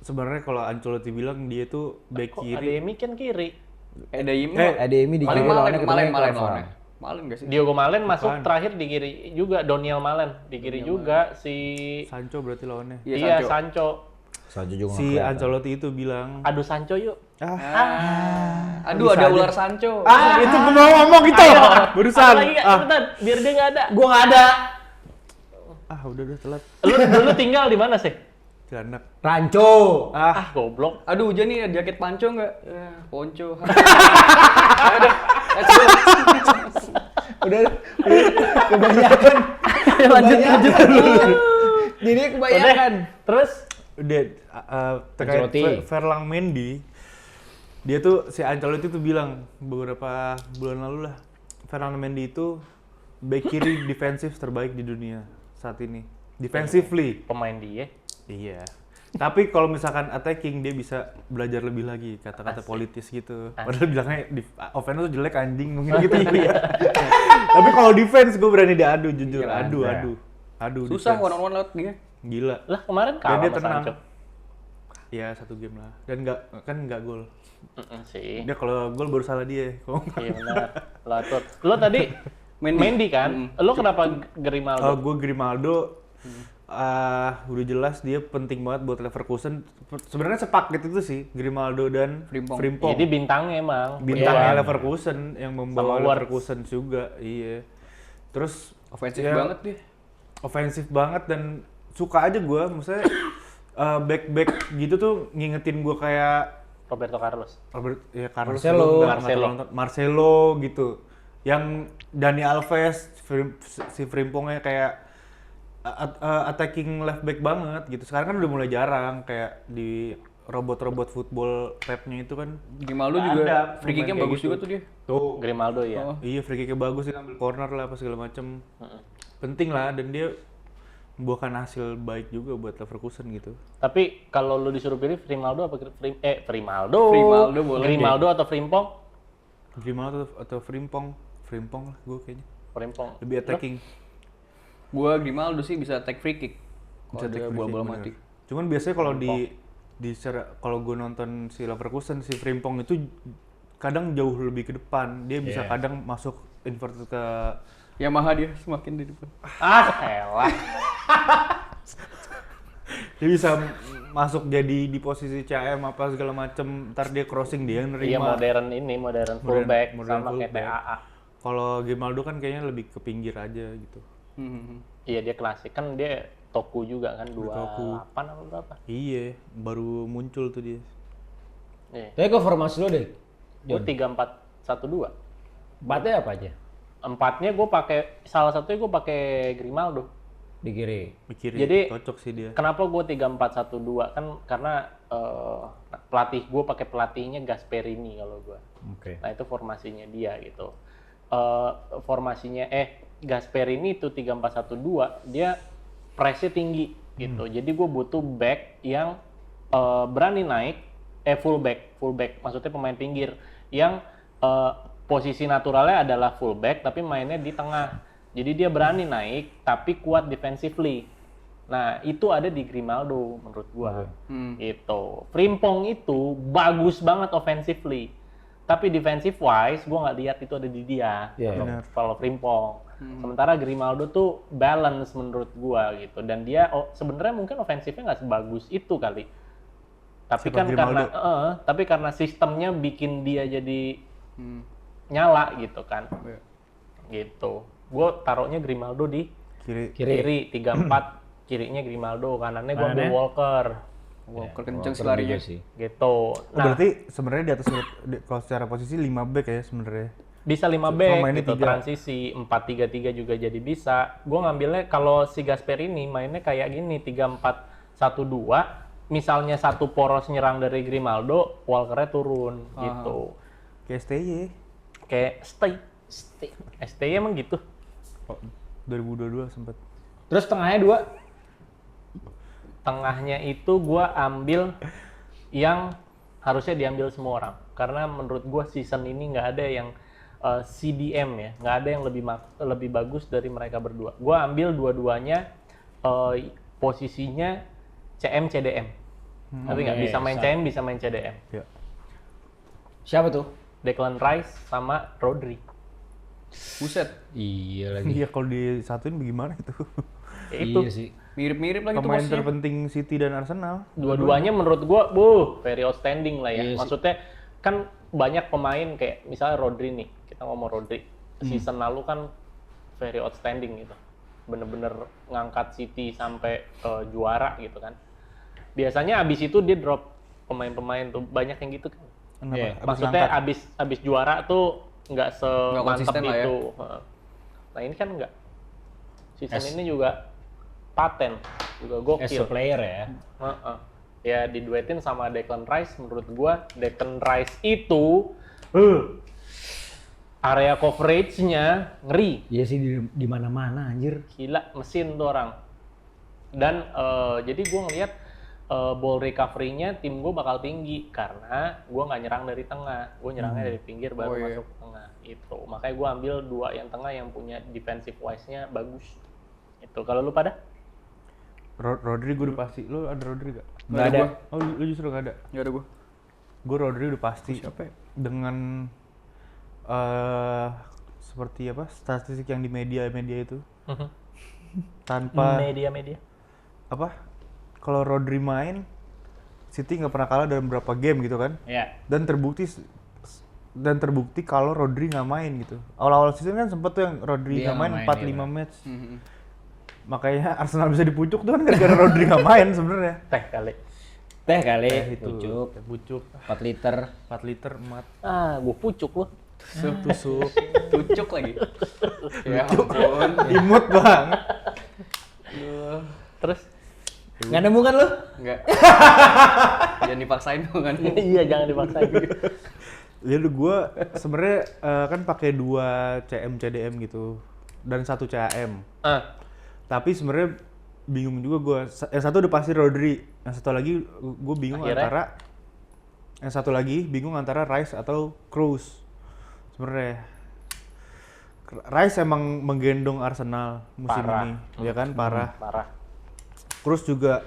[SPEAKER 1] sebenarnya kalau Ancelotti bilang dia tuh back
[SPEAKER 2] Kok
[SPEAKER 1] kiri.
[SPEAKER 2] Ademi kan kiri.
[SPEAKER 5] Dayim
[SPEAKER 3] Ademi di kiri lawannya ketemu
[SPEAKER 5] Malen
[SPEAKER 3] Clever.
[SPEAKER 5] lawannya. Malen gak sih?
[SPEAKER 2] Diogo Malen masuk terakhir di kiri juga, Doniel Malen di kiri juga si
[SPEAKER 1] Sancho berarti lawannya.
[SPEAKER 2] iya
[SPEAKER 5] Sancho.
[SPEAKER 2] Sancho.
[SPEAKER 3] Sancho juga
[SPEAKER 1] Si Ancelotti itu bilang,
[SPEAKER 2] Adu Sancho yuk.
[SPEAKER 5] Aduh
[SPEAKER 1] Bisa
[SPEAKER 5] ada
[SPEAKER 1] aja.
[SPEAKER 5] ular Sancho.
[SPEAKER 1] itu gue mau ngomong itu barusan.
[SPEAKER 2] Lagi nggak? Cepetan, biar dia nggak ada.
[SPEAKER 3] Gua nggak ada.
[SPEAKER 1] Udah telat.
[SPEAKER 2] Lu dulu tinggal di mana sih?
[SPEAKER 1] Cilandak.
[SPEAKER 3] Ranco.
[SPEAKER 2] Goblok.
[SPEAKER 5] Aduh hujan nih ada jaket panco nggak? Ponco.
[SPEAKER 3] Udah kebanyakan.
[SPEAKER 2] Lanjut dulu.
[SPEAKER 3] Jadi kebanyakan.
[SPEAKER 2] Terus
[SPEAKER 1] Udah terkait
[SPEAKER 3] Ancelotti.
[SPEAKER 1] Ferlang Mendy, dia tuh si Ancelotti tuh bilang beberapa bulan lalu lah, Ferlang Mendy itu back kiri defensif terbaik di dunia saat ini. Defensively.
[SPEAKER 2] pemain dia.
[SPEAKER 1] Iya. Tapi kalau misalkan attacking dia bisa belajar lebih lagi kata-kata politis gitu. Padahal bilangnya offense tuh jelek anjing mungkin gitu ya. Tapi kalau defense gue berani diadu jujur.
[SPEAKER 3] Iya,
[SPEAKER 1] Adu.
[SPEAKER 5] Susah
[SPEAKER 1] defense.
[SPEAKER 5] one on one lewat dia.
[SPEAKER 1] Gila.
[SPEAKER 2] Lah kemarin
[SPEAKER 1] Dan
[SPEAKER 2] kalah
[SPEAKER 1] dia
[SPEAKER 2] sama
[SPEAKER 1] tenang.
[SPEAKER 2] Sancho.
[SPEAKER 1] Ya 1 game lah. Dan nggak gol.
[SPEAKER 2] Sih.
[SPEAKER 1] Dia kalau gol baru salah dia. Kalau nggak-
[SPEAKER 2] Iya benar. Latot. Lo tadi Mendy kan? Lo kenapa Grimaldo?
[SPEAKER 1] Gue Grimaldo udah jelas dia penting banget buat Leverkusen. Sebenarnya sepaket itu sih Grimaldo dan Frimpong.
[SPEAKER 2] Jadi bintangnya emang.
[SPEAKER 1] Bintangnya Leverkusen yang membawa
[SPEAKER 2] Sama Wirtz.
[SPEAKER 1] Leverkusen juga. Iya. Terus
[SPEAKER 5] Ofensif
[SPEAKER 1] ya,
[SPEAKER 5] banget dia.
[SPEAKER 1] Ofensif banget dan suka aja gue. Maksudnya back gitu tuh ngingetin gue kayak
[SPEAKER 2] Roberto Carlos.
[SPEAKER 1] Carlos
[SPEAKER 3] Marcelo.
[SPEAKER 1] dulu, nggak terlalu nonton. Marcelo gitu. Yang Dani Alves, si Frimpongnya kayak attacking left back banget gitu. Sekarang kan udah mulai jarang kayak di robot-robot football Pep-nya itu kan.
[SPEAKER 5] Grimaldo
[SPEAKER 1] nggak
[SPEAKER 5] juga
[SPEAKER 1] ada
[SPEAKER 5] free kick-nya
[SPEAKER 1] pemain kayak
[SPEAKER 5] bagus
[SPEAKER 1] gitu.
[SPEAKER 5] juga tuh dia.
[SPEAKER 1] Tuh.
[SPEAKER 2] Grimaldo ya.
[SPEAKER 1] Iya, free kick-nya bagus sih, ambil corner lah apa segala macem. Penting lah dan dia membuahkan hasil baik juga buat Leverkusen gitu.
[SPEAKER 2] Tapi kalau lu disuruh pilih Grimaldo apa Grimaldo?
[SPEAKER 5] Grimaldo boleh.
[SPEAKER 2] Grimaldo atau Frimpong?
[SPEAKER 1] Grimaldo atau Frimpong? Frimpong lah gue kayaknya.
[SPEAKER 2] Frimpong.
[SPEAKER 1] Lebih attacking.
[SPEAKER 5] Gua Grimaldo sih bisa take free kick.
[SPEAKER 1] Bisa
[SPEAKER 5] Kalau
[SPEAKER 1] take
[SPEAKER 5] dia
[SPEAKER 1] free
[SPEAKER 5] bola-bola
[SPEAKER 1] kick,
[SPEAKER 5] mati.
[SPEAKER 1] bener. Cuman biasanya kalau kalau gue nonton si Leverkusen, si Frimpong itu kadang jauh lebih ke depan. Dia bisa kadang masuk inverted ke
[SPEAKER 5] Yamaha dia semakin di depan.
[SPEAKER 2] Elah.
[SPEAKER 1] dia bisa masuk jadi di posisi CM apa segala macem. Ntar dia crossing dia yang
[SPEAKER 2] Iya
[SPEAKER 1] nerima.
[SPEAKER 2] modern fullback
[SPEAKER 1] modern
[SPEAKER 2] sama kayak
[SPEAKER 1] fullback.
[SPEAKER 2] TAA.
[SPEAKER 1] Kalau Grimaldo kan kayaknya lebih ke pinggir aja gitu.
[SPEAKER 2] Iya dia klasik kan dia Toku juga kan 28
[SPEAKER 1] Toku.
[SPEAKER 2] apa berapa?
[SPEAKER 1] Iya, baru muncul tuh dia.
[SPEAKER 2] Iya.
[SPEAKER 3] Tapi ke formasi lo deh.
[SPEAKER 2] Gue 3-4-1-2.
[SPEAKER 3] Empatnya apa aja?
[SPEAKER 2] Empatnya gue pakai salah satunya gue pakai Grimaldo.
[SPEAKER 3] Di kiri.
[SPEAKER 1] Mikirin
[SPEAKER 2] Jadi-
[SPEAKER 1] cocok sih dia.
[SPEAKER 2] Kenapa gue 3-4-1-2 kan karena pelatih gue pakai pelatihnya Gasperini kalau gue.
[SPEAKER 3] Oke.
[SPEAKER 2] Nah itu formasinya dia gitu. Formasinya Gasperini itu 3-4-1-2 dia pressnya tinggi gitu. Jadi gue butuh back yang berani naik fullback maksudnya pemain pinggir yang posisi naturalnya adalah fullback tapi mainnya di tengah. Jadi dia berani naik tapi kuat defensively. Nah, itu ada di Grimaldo menurut gua. Itu. Frimpong itu bagus banget offensively. Tapi defensive wise gua nggak lihat itu ada di dia.
[SPEAKER 3] Iya,
[SPEAKER 1] benar.
[SPEAKER 2] Kalau Frimpong. Sementara Grimaldo tuh balance menurut gua gitu dan dia sebenarnya mungkin ofensifnya nggak sebagus itu kali. Tapi
[SPEAKER 1] Sifat
[SPEAKER 2] kan
[SPEAKER 1] Grimaldo.
[SPEAKER 2] tapi karena sistemnya bikin dia jadi nyala gitu kan.
[SPEAKER 5] Iya.
[SPEAKER 2] Gitu. Gue taruhnya Grimaldo di
[SPEAKER 1] Kiri.
[SPEAKER 2] kiri 34, kirinya Grimaldo, kanannya gue ambil
[SPEAKER 3] Kanannya?
[SPEAKER 2] Walker.
[SPEAKER 5] Walker kenceng sih
[SPEAKER 3] Walker
[SPEAKER 5] larinya.
[SPEAKER 3] juga sih.
[SPEAKER 2] Gitu.
[SPEAKER 1] Oh, berarti sebenarnya di atas kalau secara posisi 5 back ya sebenarnya.
[SPEAKER 2] Bisa 5
[SPEAKER 1] Sama
[SPEAKER 2] back
[SPEAKER 1] mainnya
[SPEAKER 2] gitu,
[SPEAKER 1] 3.
[SPEAKER 2] transisi 4-3-3 juga jadi bisa. Gue ngambilnya kalau si Gasperini mainnya kayak gini 3-4-1-2. Misalnya satu poros nyerang dari Grimaldo, Walkernya turun gitu.
[SPEAKER 1] Kayak STY.
[SPEAKER 2] Kayak STY emang gitu.
[SPEAKER 1] Oh, 2022 sempat.
[SPEAKER 3] Terus tengahnya 2.
[SPEAKER 2] Tengahnya itu gue ambil yang harusnya diambil semua orang. Karena menurut gue season ini nggak ada yang CDM ya, nggak ada yang lebih bagus dari mereka berdua. Gue ambil dua-duanya posisinya CM CDM. Tapi nggak bisa main CM, bisa main CDM.
[SPEAKER 1] Ya.
[SPEAKER 3] Siapa tuh?
[SPEAKER 2] Declan Rice sama Rodri.
[SPEAKER 5] Buset.
[SPEAKER 3] Iya lagi.
[SPEAKER 1] Iya kalau disatuin bagaimana itu?
[SPEAKER 2] Ya itu
[SPEAKER 3] Iya sih.
[SPEAKER 5] Mirip-mirip lagi tuh
[SPEAKER 1] Pemain
[SPEAKER 5] posisinya.
[SPEAKER 1] terpenting City dan Arsenal.
[SPEAKER 2] dua-duanya menurut gue, very outstanding lah ya.
[SPEAKER 3] Iya sih.
[SPEAKER 2] Maksudnya kan banyak pemain kayak misalnya Rodri nih, kita ngomong Rodri. Season lalu kan very outstanding gitu. Bener-bener ngangkat City sampai juara gitu kan. Biasanya abis itu dia drop pemain-pemain tuh, banyak yang gitu kan.
[SPEAKER 1] Kenapa?
[SPEAKER 3] Iya,
[SPEAKER 1] Abis
[SPEAKER 2] Maksudnya
[SPEAKER 1] ngangkat.
[SPEAKER 2] abis juara tuh nggak semantap
[SPEAKER 5] konsisten lah ya.
[SPEAKER 2] itu. Nah ini kan nggak. Season ini juga paten, juga
[SPEAKER 3] As a
[SPEAKER 2] gokil.
[SPEAKER 3] player ya.
[SPEAKER 2] Heeh. Ya diduetin sama Declan Rice, menurut gua Declan Rice itu area coverage-nya ngeri.
[SPEAKER 3] Iya sih di mana-mana anjir.
[SPEAKER 2] Gila, mesin tuh orang. Dan jadi gue ngeliat ball recovery-nya tim gue bakal tinggi karena gue nggak nyerang dari tengah, gue nyerangnya dari pinggir baru
[SPEAKER 5] Oh, iya.
[SPEAKER 2] masuk ke tengah. Itu makanya gue ambil 2 yang tengah yang punya defensive wise-nya bagus. Itu kalau lu pada?
[SPEAKER 1] Rodri gue udah pasti. Lu ada Rodri gak?
[SPEAKER 3] Nggak ada.
[SPEAKER 1] Oh lu justru gak ada?
[SPEAKER 5] Nggak ada gua.
[SPEAKER 1] Gue Rodri udah pasti.
[SPEAKER 5] Siapa ya?
[SPEAKER 1] Dengan seperti apa statistik yang di media itu tanpa
[SPEAKER 2] Media-media.
[SPEAKER 1] apa kalau Rodri main City nggak pernah kalah dalam beberapa game gitu kan
[SPEAKER 3] Iya.
[SPEAKER 1] dan terbukti kalau Rodri nggak main gitu awal-awal season kan sempet tuh yang Rodri
[SPEAKER 3] Dia
[SPEAKER 1] nggak main
[SPEAKER 3] nggak
[SPEAKER 1] 4-5
[SPEAKER 3] main,
[SPEAKER 1] match
[SPEAKER 5] Mhm.
[SPEAKER 1] makanya Arsenal bisa dipucuk tuh kan gara-gara Rodri nggak main sebenarnya
[SPEAKER 2] Teh kali.
[SPEAKER 3] Teh kali,
[SPEAKER 1] itu
[SPEAKER 3] pucuk,
[SPEAKER 1] pucuk
[SPEAKER 3] 4 liter.
[SPEAKER 1] 4 liter emat
[SPEAKER 2] Ah, gue pucuk lu.
[SPEAKER 1] tusuk
[SPEAKER 5] Tucuk lagi. Ya ampun.
[SPEAKER 1] imut banget
[SPEAKER 2] Terus?
[SPEAKER 3] Nggak nemu kan lu?
[SPEAKER 5] Enggak. Jangan dipaksain dong kan.
[SPEAKER 2] Iya, jangan dipaksain.
[SPEAKER 1] ya gue sebenarnya kan pakai 2 CM CDM gitu dan 1 CAM tapi sebenarnya bingung juga gue yang satu udah pasti Rodri yang satu lagi gue bingung
[SPEAKER 2] Akhirnya?
[SPEAKER 1] antara Rice atau Kroos sebenarnya Rice emang menggendong Arsenal musim
[SPEAKER 2] Parah.
[SPEAKER 1] ini ya kan parah
[SPEAKER 2] Parah.
[SPEAKER 1] Kroos juga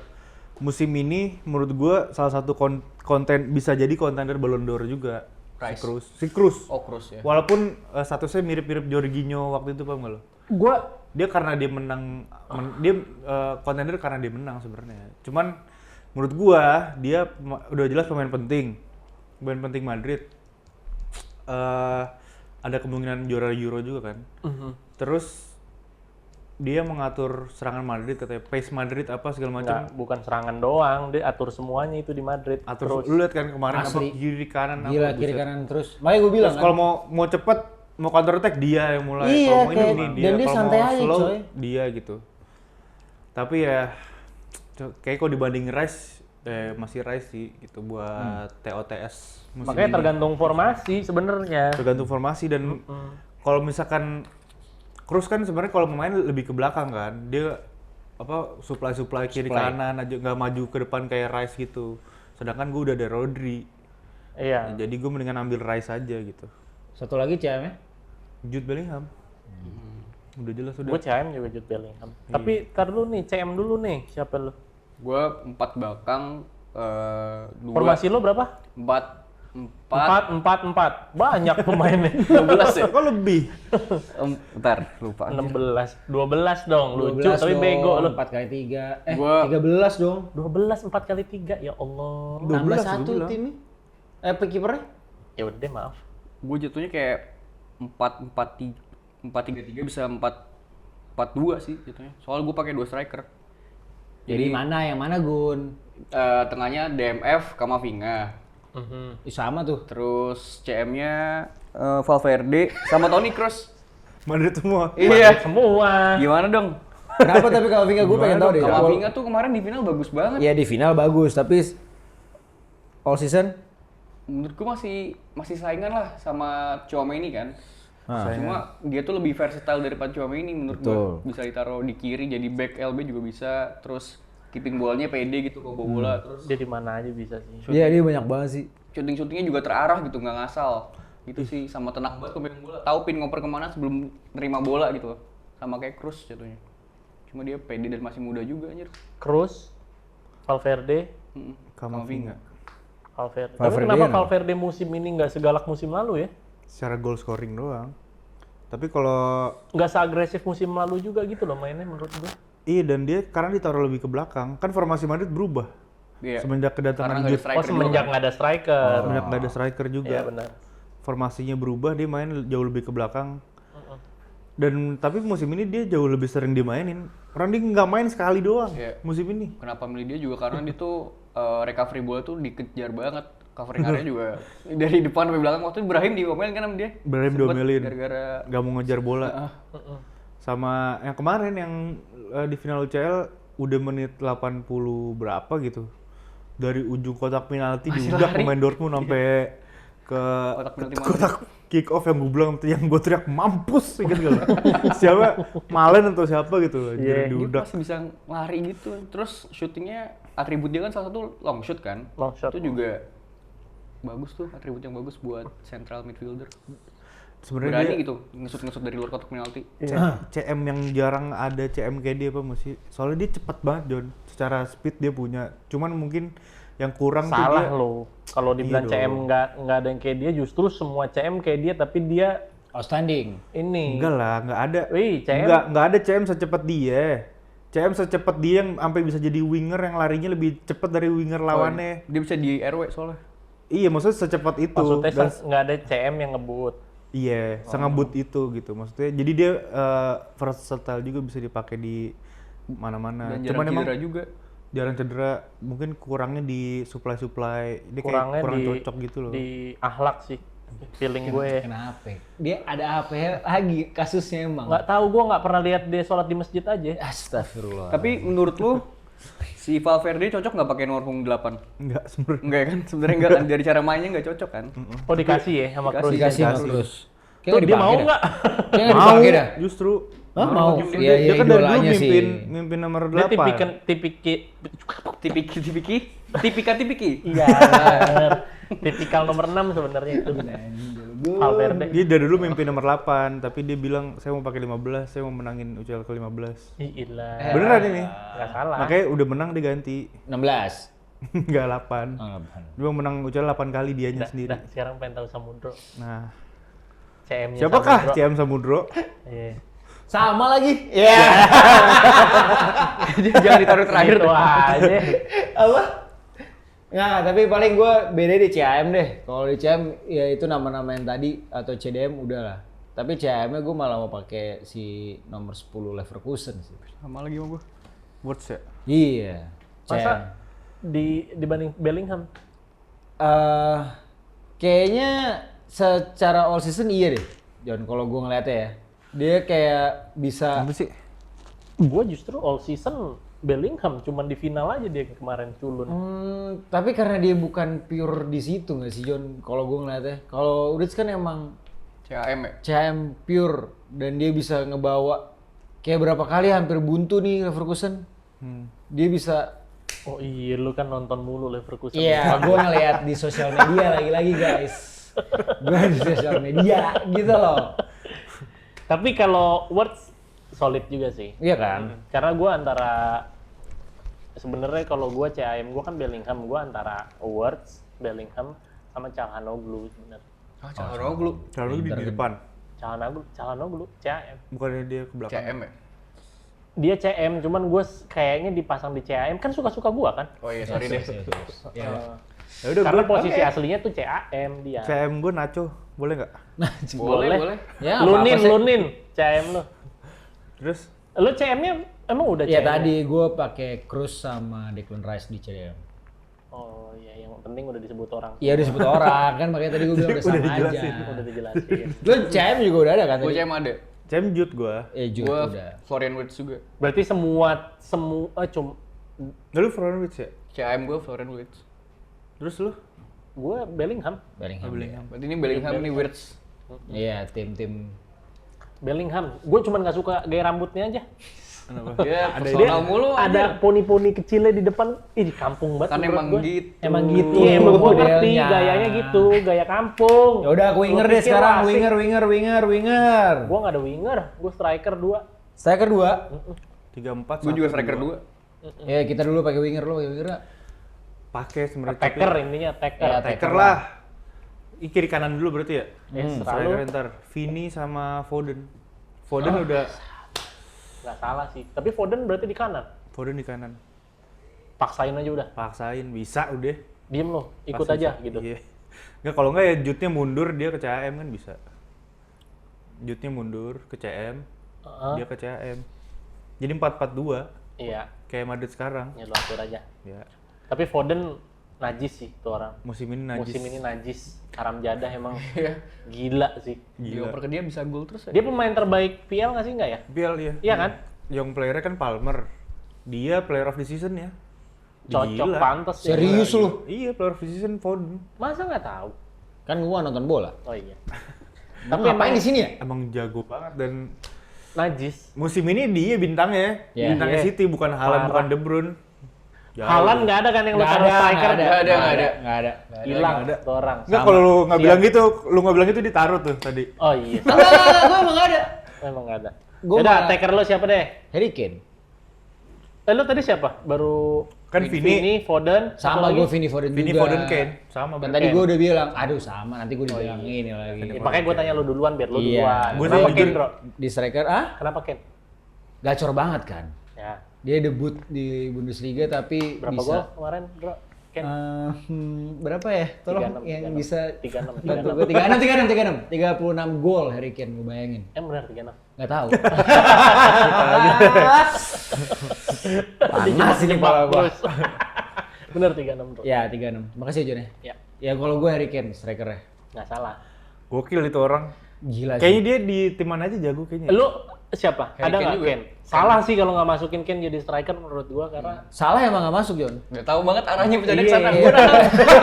[SPEAKER 1] musim ini menurut gue salah satu konten bisa jadi kontender Ballon d'Or juga
[SPEAKER 5] Rice.
[SPEAKER 1] si Kroos
[SPEAKER 5] Oh, Kroos ya.
[SPEAKER 1] walaupun statusnya mirip-mirip Jorginho waktu itu paham gak lo? Dia karena dia menang, kontender karena dia menang sebenarnya. Cuman menurut gua dia udah jelas pemain penting Madrid. Ada kemungkinan juara Euro juga kan. Terus dia mengatur serangan Madrid katanya, pace Madrid apa segala macam.
[SPEAKER 2] Nggak, bukan serangan doang, dia atur semuanya itu di Madrid.
[SPEAKER 1] Atur
[SPEAKER 2] Terus
[SPEAKER 1] lu lihat kan kemarin apa
[SPEAKER 3] Asli.
[SPEAKER 1] kiri kanan
[SPEAKER 3] Gila
[SPEAKER 1] apa
[SPEAKER 3] kiri
[SPEAKER 1] buset.
[SPEAKER 3] kanan terus. Makanya gue bilang
[SPEAKER 1] Terus
[SPEAKER 3] kan.
[SPEAKER 1] kalau mau cepet, mau counter attack dia yang mulai.
[SPEAKER 3] Iya,
[SPEAKER 1] Kalau mau
[SPEAKER 3] kayak-
[SPEAKER 1] ini
[SPEAKER 3] dan dia
[SPEAKER 1] Kalau
[SPEAKER 3] santai
[SPEAKER 1] mau
[SPEAKER 3] aja,
[SPEAKER 1] slow,
[SPEAKER 3] coy.
[SPEAKER 1] dia gitu. Tapi ya, kayak kalau dibanding Rice, masih Rice sih gitu buat TOTS. musim
[SPEAKER 2] makanya
[SPEAKER 1] ini.
[SPEAKER 2] tergantung formasi sebenarnya.
[SPEAKER 1] Tergantung formasi dan kalau misalkan Kroos kan sebenarnya kalau pemain lebih ke belakang kan, dia apa supply kiri kanan aja nggak maju ke depan kayak Rice gitu. Sedangkan gue udah ada Rodri.
[SPEAKER 2] Iya.
[SPEAKER 1] Jadi gue mendingan ambil Rice aja gitu.
[SPEAKER 3] Satu lagi CM-nya.
[SPEAKER 1] Jude Bellingham. Udah jelas udah.
[SPEAKER 2] Gue CM juga Jude Bellingham. Tapi tar dulu nih, CM dulu nih, siapa lu?
[SPEAKER 5] Gua 4 belakang 2
[SPEAKER 2] Formasi lu berapa?
[SPEAKER 5] 4
[SPEAKER 2] 4. Banyak pemainnya.
[SPEAKER 5] 12 ya?
[SPEAKER 1] Kok lebih?
[SPEAKER 5] Bentar, lupa.
[SPEAKER 2] 16. 12 dong, lucu
[SPEAKER 3] 12
[SPEAKER 2] tapi
[SPEAKER 3] dong,
[SPEAKER 2] bego lu.
[SPEAKER 3] 4 kali 3.
[SPEAKER 5] Gua-
[SPEAKER 3] 13 dong.
[SPEAKER 2] 12 4 kali 3 ya Allah.
[SPEAKER 1] 12
[SPEAKER 3] Tambah
[SPEAKER 1] gua
[SPEAKER 3] 1
[SPEAKER 1] bilang.
[SPEAKER 3] timnya. Kipernya?
[SPEAKER 2] Ya udah maaf.
[SPEAKER 5] Gue jatuhnya kayak 4-4-3 bisa 4-4-2 sih jatuhnya. Soalnya gue pakai 2 striker.
[SPEAKER 3] Jadi mana yang mana Gun?
[SPEAKER 5] Tengahnya DMF Kamavinga.
[SPEAKER 3] Sama tuh.
[SPEAKER 5] Terus CM-nya Valverde sama Toni Kroos.
[SPEAKER 1] Madrid semua.
[SPEAKER 5] Iya.
[SPEAKER 2] Semua.
[SPEAKER 5] Gimana dong?
[SPEAKER 3] Kenapa tapi kalau Vinga gue pengen tahu deh.
[SPEAKER 5] Kamavinga tuh kemarin di final bagus banget.
[SPEAKER 3] Iya di final bagus, tapi all season
[SPEAKER 5] Menurut gue masih saingan lah sama Tchouaméni kan.
[SPEAKER 3] Ah.
[SPEAKER 5] Cuma dia tuh lebih versatile daripada Tchouaméni menurut gue.
[SPEAKER 3] Betul.
[SPEAKER 5] Bisa ditaruh di kiri jadi back LB juga bisa. Terus keeping bolanya pede gitu kalau bawa bola. Terus
[SPEAKER 2] Dia di mana aja bisa sih.
[SPEAKER 3] Iya dia banyak banget sih.
[SPEAKER 5] shooting-shootingnya juga terarah gitu, nggak ngasal. Gitu sih, sama tenang banget kalau pegang bola. Tahu pin ngoper kemana sebelum nerima bola gitu loh. Sama kayak Kroos jatuhnya. Cuma dia pede dan masih muda juga anjir.
[SPEAKER 2] Kroos, Valverde,
[SPEAKER 1] Kamavinga.
[SPEAKER 2] Valverde. Tapi
[SPEAKER 3] Valverde
[SPEAKER 2] kenapa
[SPEAKER 3] ya,
[SPEAKER 2] Valverde musim ini nggak segalak musim lalu ya?
[SPEAKER 1] Secara goal scoring doang. Tapi kalau
[SPEAKER 2] Nggak seagresif musim lalu juga gitu loh mainnya menurut gue.
[SPEAKER 1] iya dan dia karena ditaruh lebih ke belakang, kan formasi Madrid berubah.
[SPEAKER 5] Iya.
[SPEAKER 1] Semenjak kedatangan
[SPEAKER 5] Karena nggak ada
[SPEAKER 1] Jude,
[SPEAKER 5] striker
[SPEAKER 2] Oh semenjak
[SPEAKER 5] juga.
[SPEAKER 2] nggak ada striker.
[SPEAKER 1] semenjak nggak ada striker juga.
[SPEAKER 2] Iya benar.
[SPEAKER 1] Formasinya berubah, dia main jauh lebih ke belakang. Dan tapi musim ini dia jauh lebih sering dimainin. Orang dia nggak main sekali doang
[SPEAKER 5] Iya.
[SPEAKER 1] musim ini.
[SPEAKER 5] Kenapa milih dia juga karena dia tuh recovery bola tuh dikejar banget. Covering area juga dari depan sampai belakang. Waktu itu Ibrahim diomelin kan sama dia.
[SPEAKER 1] Ibrahim
[SPEAKER 5] Sempet
[SPEAKER 1] diomelin.
[SPEAKER 5] gara-gara
[SPEAKER 1] Gak mau ngejar bola. Sama yang kemarin yang di final UCL udah menit 80 berapa gitu. Dari ujung kotak penalti diudah pemain Dortmund sampai ke
[SPEAKER 5] Kotak penalti
[SPEAKER 1] kotak kick off yang gue bilang yang gue teriak mampus inget gak lu? Siapa Malen atau siapa gitu anjir,
[SPEAKER 2] Iya,
[SPEAKER 5] dia
[SPEAKER 1] diudak.
[SPEAKER 5] masih bisa lari gitu. Terus syutingnya atribut dia kan salah satu long shoot kan.
[SPEAKER 2] Long shot.
[SPEAKER 5] Itu juga bagus tuh, atribut yang bagus buat central midfielder.
[SPEAKER 1] Sebenarnya
[SPEAKER 5] Berani
[SPEAKER 1] dia
[SPEAKER 5] gitu, ngesut-ngesut dari luar kotak penalti.
[SPEAKER 1] CM yang jarang ada CM kayak dia apa masih. Soalnya dia cepat banget John. Secara speed dia punya. Cuman mungkin yang kurang tuh
[SPEAKER 2] Salah
[SPEAKER 1] dia
[SPEAKER 2] lo. Kalau dibilang
[SPEAKER 1] Iya
[SPEAKER 2] CM
[SPEAKER 1] dong.
[SPEAKER 2] nggak ada yang kayak dia, justru semua CM kayak dia, tapi dia
[SPEAKER 3] Outstanding.
[SPEAKER 2] ini.
[SPEAKER 1] enggak lah, enggak ada.
[SPEAKER 2] Wih, CM.
[SPEAKER 1] Enggak ada CM secepat dia. CM secepat dia yang sampai bisa jadi winger yang larinya lebih cepat dari winger lawannya.
[SPEAKER 5] Dia bisa di RW soalnya.
[SPEAKER 1] Iya, maksudnya secepat itu.
[SPEAKER 2] Maksudnya
[SPEAKER 1] Dan
[SPEAKER 2] nggak ada CM yang ngebut.
[SPEAKER 1] iya, sengebut itu gitu. Maksudnya jadi dia versatile juga bisa dipakai di mana-mana.
[SPEAKER 5] Dan
[SPEAKER 1] Cuman
[SPEAKER 5] jarang
[SPEAKER 1] emang
[SPEAKER 5] cedera juga.
[SPEAKER 1] jarang cedera, mungkin kurangnya di supply. Dia kayak
[SPEAKER 2] Kurangnya
[SPEAKER 1] kurang
[SPEAKER 2] di
[SPEAKER 1] cocok gitu loh.
[SPEAKER 2] di akhlak sih. Feeling gue.
[SPEAKER 3] Kenapa? Dia ada apa ya lagi kasusnya emang?
[SPEAKER 2] Nggak tahu, gue nggak pernah lihat dia sholat di masjid aja.
[SPEAKER 3] Astagfirullah.
[SPEAKER 5] Tapi menurut lu si Valverde cocok nggak pakai nomor punggung 8?
[SPEAKER 1] Enggak sebenarnya.
[SPEAKER 5] Enggak ya kan? Sebenarnya enggak kan, dari cara mainnya nggak cocok kan?
[SPEAKER 2] Oh dikasih ya sama Kroos.
[SPEAKER 3] Dikasih sama
[SPEAKER 1] Dikasih.
[SPEAKER 3] terus.
[SPEAKER 2] Tuh dia mau nggak?
[SPEAKER 3] Kayaknya
[SPEAKER 1] Mau
[SPEAKER 3] dipakai dah.
[SPEAKER 1] justru.
[SPEAKER 3] Hah, mau?
[SPEAKER 1] Dia,
[SPEAKER 3] Iya, iya,
[SPEAKER 1] dia kan dari dulu
[SPEAKER 3] idolanya sih.
[SPEAKER 1] mimpin nomor 8.
[SPEAKER 2] Dia
[SPEAKER 5] Tipiki.
[SPEAKER 2] Iya, bener. Tipikal nomor 6 sebenarnya itu. Valverde.
[SPEAKER 1] Dia dari dulu mimpi nomor 8, tapi dia bilang saya mau pakai 15, saya mau menangin UCL ke 15.
[SPEAKER 2] Iyalah.
[SPEAKER 1] Beneran ini.
[SPEAKER 2] Nggak salah.
[SPEAKER 1] Makanya udah menang diganti.
[SPEAKER 3] 16.
[SPEAKER 1] Enggak 8. Dia menang UCL 8 kali dianya sendiri.
[SPEAKER 2] Dah, sekarang pengen tahu Samudro.
[SPEAKER 1] Nah,
[SPEAKER 2] CM-nya
[SPEAKER 1] siapakah
[SPEAKER 2] Samudro.
[SPEAKER 1] CM Samudro?
[SPEAKER 2] Iya.
[SPEAKER 3] Sama lagi. Iya.
[SPEAKER 5] Jangan ditaruh terakhir
[SPEAKER 2] Itu
[SPEAKER 5] tuh.
[SPEAKER 2] aja.
[SPEAKER 3] Apa? Nggak, tapi paling gue beda di CM deh. Kalau di CM ya itu nama-nama yang tadi atau CDM udah lah. Tapi CM-nya gue malah mau pakai si nomor 10 Leverkusen sih.
[SPEAKER 5] Sama lagi sama gua.
[SPEAKER 1] Words ya?
[SPEAKER 3] Iya.
[SPEAKER 2] Masa dibanding Bellingham?
[SPEAKER 3] Kayaknya secara all season iya deh, John. Kalau gue ngeliatnya ya, dia kayak bisa.
[SPEAKER 1] Apa sih?
[SPEAKER 2] Gue justru all season Bellingham, cuman di final aja dia kemarin culun.
[SPEAKER 3] Tapi karena dia bukan pure di situ nggak sih, John? Kalau gue ngeliatnya, kalau Urits kan emang
[SPEAKER 5] CAM ya?
[SPEAKER 3] CM pure dan dia bisa ngebawa kayak berapa kali hampir buntu nih Leverkusen. Dia bisa.
[SPEAKER 2] Oh iya, lu kan nonton mulu Leverkusen.
[SPEAKER 3] Iya, gue ngeliat di sosial media lagi-lagi guys. Gue di sosial media gitu loh.
[SPEAKER 2] Tapi kalau Words solid juga sih.
[SPEAKER 3] Iya kan?
[SPEAKER 2] Karena gue antara sebenarnya kalau gue CAM gue kan Bellingham, gue antara Words, Bellingham sama Calhanoglu sebenarnya.
[SPEAKER 5] Calhanoglu.
[SPEAKER 1] Kalau di depan.
[SPEAKER 2] Calhanoglu, CAM.
[SPEAKER 1] Bukannya dia ke belakang.
[SPEAKER 5] CM ya?
[SPEAKER 2] Dia CM, cuman gue kayaknya dipasang di CAM, kan suka-suka gue kan.
[SPEAKER 5] Oh iya, sorry deh.
[SPEAKER 1] Ya udah
[SPEAKER 2] Karena
[SPEAKER 1] gue
[SPEAKER 2] posisi aslinya tuh CAM dia.
[SPEAKER 1] CM gue Nacho, boleh nggak?
[SPEAKER 5] Boleh.
[SPEAKER 3] Ya, nggak apa-apa sih.
[SPEAKER 2] Lunin CAM lu.
[SPEAKER 1] Terus
[SPEAKER 2] Lu CM-nya emang udah
[SPEAKER 3] Ya
[SPEAKER 2] CM?
[SPEAKER 3] tadi gue pakai Cruz sama Declan Rice di CDM.
[SPEAKER 2] Oh iya, yang penting udah disebut orang.
[SPEAKER 3] Iya disebut orang kan, makanya tadi gue bilang udah sama aja.
[SPEAKER 1] dijelasin.
[SPEAKER 2] Udah dijelasin.
[SPEAKER 3] Lu CM juga udah ada kan
[SPEAKER 5] Gue
[SPEAKER 3] tadi?
[SPEAKER 5] CM ada.
[SPEAKER 1] CM Jude gue.
[SPEAKER 3] Jude
[SPEAKER 5] Gue
[SPEAKER 3] udah.
[SPEAKER 5] Florian Wirtz juga.
[SPEAKER 2] Berarti semua
[SPEAKER 1] Lalu Fronovich ya?
[SPEAKER 5] CM gue Florian Wirtz.
[SPEAKER 1] Terus lu?
[SPEAKER 2] gue Bellingham.
[SPEAKER 3] Bellingham.
[SPEAKER 5] Berarti ini Bellingham nih Wirtz.
[SPEAKER 3] Iya, tim-tim.
[SPEAKER 2] Bellingham. Gue cuman nggak suka gaya rambutnya aja.
[SPEAKER 1] Kenapa?
[SPEAKER 5] Dia
[SPEAKER 1] Ada
[SPEAKER 5] personal mulu
[SPEAKER 2] Ada poni-poni kecilnya di depan. Ih, di kampung banget.
[SPEAKER 5] Kan
[SPEAKER 2] menurut
[SPEAKER 5] emang
[SPEAKER 2] gua.
[SPEAKER 5] gitu.
[SPEAKER 2] Emang gitu. Iya, emang gue ngerti
[SPEAKER 3] Modelnya.
[SPEAKER 2] gayanya gitu, gaya kampung.
[SPEAKER 3] Ya udah aku winger
[SPEAKER 2] Gua
[SPEAKER 3] deh
[SPEAKER 2] pikir
[SPEAKER 3] sekarang,
[SPEAKER 2] asik.
[SPEAKER 3] winger.
[SPEAKER 2] Gue nggak ada winger, gue striker 2.
[SPEAKER 3] Striker 2.
[SPEAKER 1] 3-4.
[SPEAKER 5] Gue juga striker 2.
[SPEAKER 3] Ya kita dulu pakai winger, lu pakai winger nggak?
[SPEAKER 1] Pakai sebenarnya.
[SPEAKER 2] Attacker intinya, attacker.
[SPEAKER 3] Ya,
[SPEAKER 1] Attacker lah. Ih, kiri kanan dulu berarti ya?
[SPEAKER 2] Selalu
[SPEAKER 1] Striker ntar. Vini sama Foden. Foden udah.
[SPEAKER 2] nggak salah sih. Tapi Foden berarti di kanan.
[SPEAKER 1] Foden di kanan.
[SPEAKER 2] Paksain aja udah.
[SPEAKER 1] Paksain, bisa udah.
[SPEAKER 2] Diem lo, ikut
[SPEAKER 1] Pasti
[SPEAKER 2] aja
[SPEAKER 1] bisa.
[SPEAKER 2] gitu.
[SPEAKER 1] Iya. Nggak, kalau nggak ya Jude-nya mundur, dia ke CAM kan bisa. Jude-nya mundur ke CM, dia ke CAM. Jadi 4-4-2,
[SPEAKER 2] Iya,
[SPEAKER 1] kayak Madrid sekarang.
[SPEAKER 2] ya lu atur aja.
[SPEAKER 1] Ya,
[SPEAKER 2] Tapi Foden najis sih tuh orang.
[SPEAKER 1] musim ini najis.
[SPEAKER 2] Musim ini najis. Haram jadah emang
[SPEAKER 5] Iya.
[SPEAKER 2] gila sih.
[SPEAKER 1] Gila.
[SPEAKER 5] Dioper ke dia bisa gol terus ya.
[SPEAKER 2] Dia pemain terbaik PL nggak sih, nggak ya?
[SPEAKER 1] Bial ya.
[SPEAKER 2] Iya kan?
[SPEAKER 1] Young player-nya kan Palmer. Dia player of the season ya.
[SPEAKER 2] Cocok,
[SPEAKER 1] Gila.
[SPEAKER 2] pantas ya.
[SPEAKER 3] Serius lu?
[SPEAKER 1] Iya, player of the season Foden.
[SPEAKER 2] Masa nggak tahu?
[SPEAKER 3] Kan gua nonton bola.
[SPEAKER 2] Oh iya.
[SPEAKER 3] Tapi ngapain di sini ya?
[SPEAKER 1] Emang jago banget dan
[SPEAKER 2] Najis.
[SPEAKER 1] musim ini dia bintangnya.
[SPEAKER 3] Iya.
[SPEAKER 1] Bintangnya
[SPEAKER 2] Iya.
[SPEAKER 1] City bukan Haaland,
[SPEAKER 2] Parah.
[SPEAKER 1] bukan De Bruyne. Jauh.
[SPEAKER 2] Haaland nggak ada kan yang lu
[SPEAKER 3] Nggak
[SPEAKER 2] taruh
[SPEAKER 3] ada,
[SPEAKER 2] striker?
[SPEAKER 3] nggak
[SPEAKER 5] Nggak ada.
[SPEAKER 2] Hilang
[SPEAKER 1] Nggak ada.
[SPEAKER 2] tuh orang.
[SPEAKER 1] Enggak,
[SPEAKER 2] Sama.
[SPEAKER 1] kalau lu nggak
[SPEAKER 2] Siap.
[SPEAKER 1] bilang gitu, lu nggak bilang itu ditaruh tuh tadi.
[SPEAKER 2] Oh iya.
[SPEAKER 3] Enggak, gua emang nggak ada.
[SPEAKER 2] Memang nggak ada.
[SPEAKER 3] Gua
[SPEAKER 2] Udah,
[SPEAKER 3] malah-
[SPEAKER 2] attacker lo siapa deh?
[SPEAKER 3] Harry Kane.
[SPEAKER 2] Lo tadi siapa? Baru
[SPEAKER 1] Kan Vini,
[SPEAKER 2] Foden, satu
[SPEAKER 3] Sama
[SPEAKER 2] lagi?
[SPEAKER 3] gua Vini Foden
[SPEAKER 1] Vini
[SPEAKER 3] juga.
[SPEAKER 1] Foden Kane, sama
[SPEAKER 3] Kan
[SPEAKER 1] berarti.
[SPEAKER 3] tadi gua udah bilang, aduh sama, nanti gua dibilang ini lagi.
[SPEAKER 2] Ya, makanya gue tanya lo duluan biar lo
[SPEAKER 3] Iya.
[SPEAKER 2] duluan.
[SPEAKER 1] Gua
[SPEAKER 2] Kenapa
[SPEAKER 1] sih
[SPEAKER 2] Ken,
[SPEAKER 1] jujur-
[SPEAKER 2] bro?
[SPEAKER 3] Di striker,
[SPEAKER 2] Kenapa Ken?
[SPEAKER 3] gacor banget kan.
[SPEAKER 2] Ya.
[SPEAKER 3] Dia debut di Bundesliga tapi
[SPEAKER 2] Berapa
[SPEAKER 3] bisa.
[SPEAKER 2] gol kemarin, bro? Ken?
[SPEAKER 3] Berapa ya? Tolong
[SPEAKER 2] 36,
[SPEAKER 3] yang
[SPEAKER 2] 36.
[SPEAKER 3] bisa
[SPEAKER 2] 36.
[SPEAKER 3] bantu gue. 36 gol Harry Kane, gue bayangin.
[SPEAKER 2] Benar 36.
[SPEAKER 3] Nggak tahu. Panas ini kepala gua.
[SPEAKER 2] Terus. Bener 36, bro.
[SPEAKER 3] Ya 36. Makasih Jon ya.
[SPEAKER 2] Ya,
[SPEAKER 3] Ya kalau gue Harry Kane strikernya.
[SPEAKER 2] nggak salah.
[SPEAKER 1] Gokil itu orang.
[SPEAKER 3] Gila
[SPEAKER 1] Kayaknya
[SPEAKER 3] sih.
[SPEAKER 1] dia di tim mana aja jago kayaknya.
[SPEAKER 2] Lu siapa?
[SPEAKER 5] Harry
[SPEAKER 2] Ada
[SPEAKER 5] Kane
[SPEAKER 2] nggak
[SPEAKER 5] juga.
[SPEAKER 2] Ken? Salah sih kalau nggak masukin Ken jadi striker menurut gua karena
[SPEAKER 3] Salah emang nggak masuk Jon.
[SPEAKER 5] Nggak tahu banget arahnya bercanda ke
[SPEAKER 3] Iya,
[SPEAKER 5] sana.
[SPEAKER 3] iya.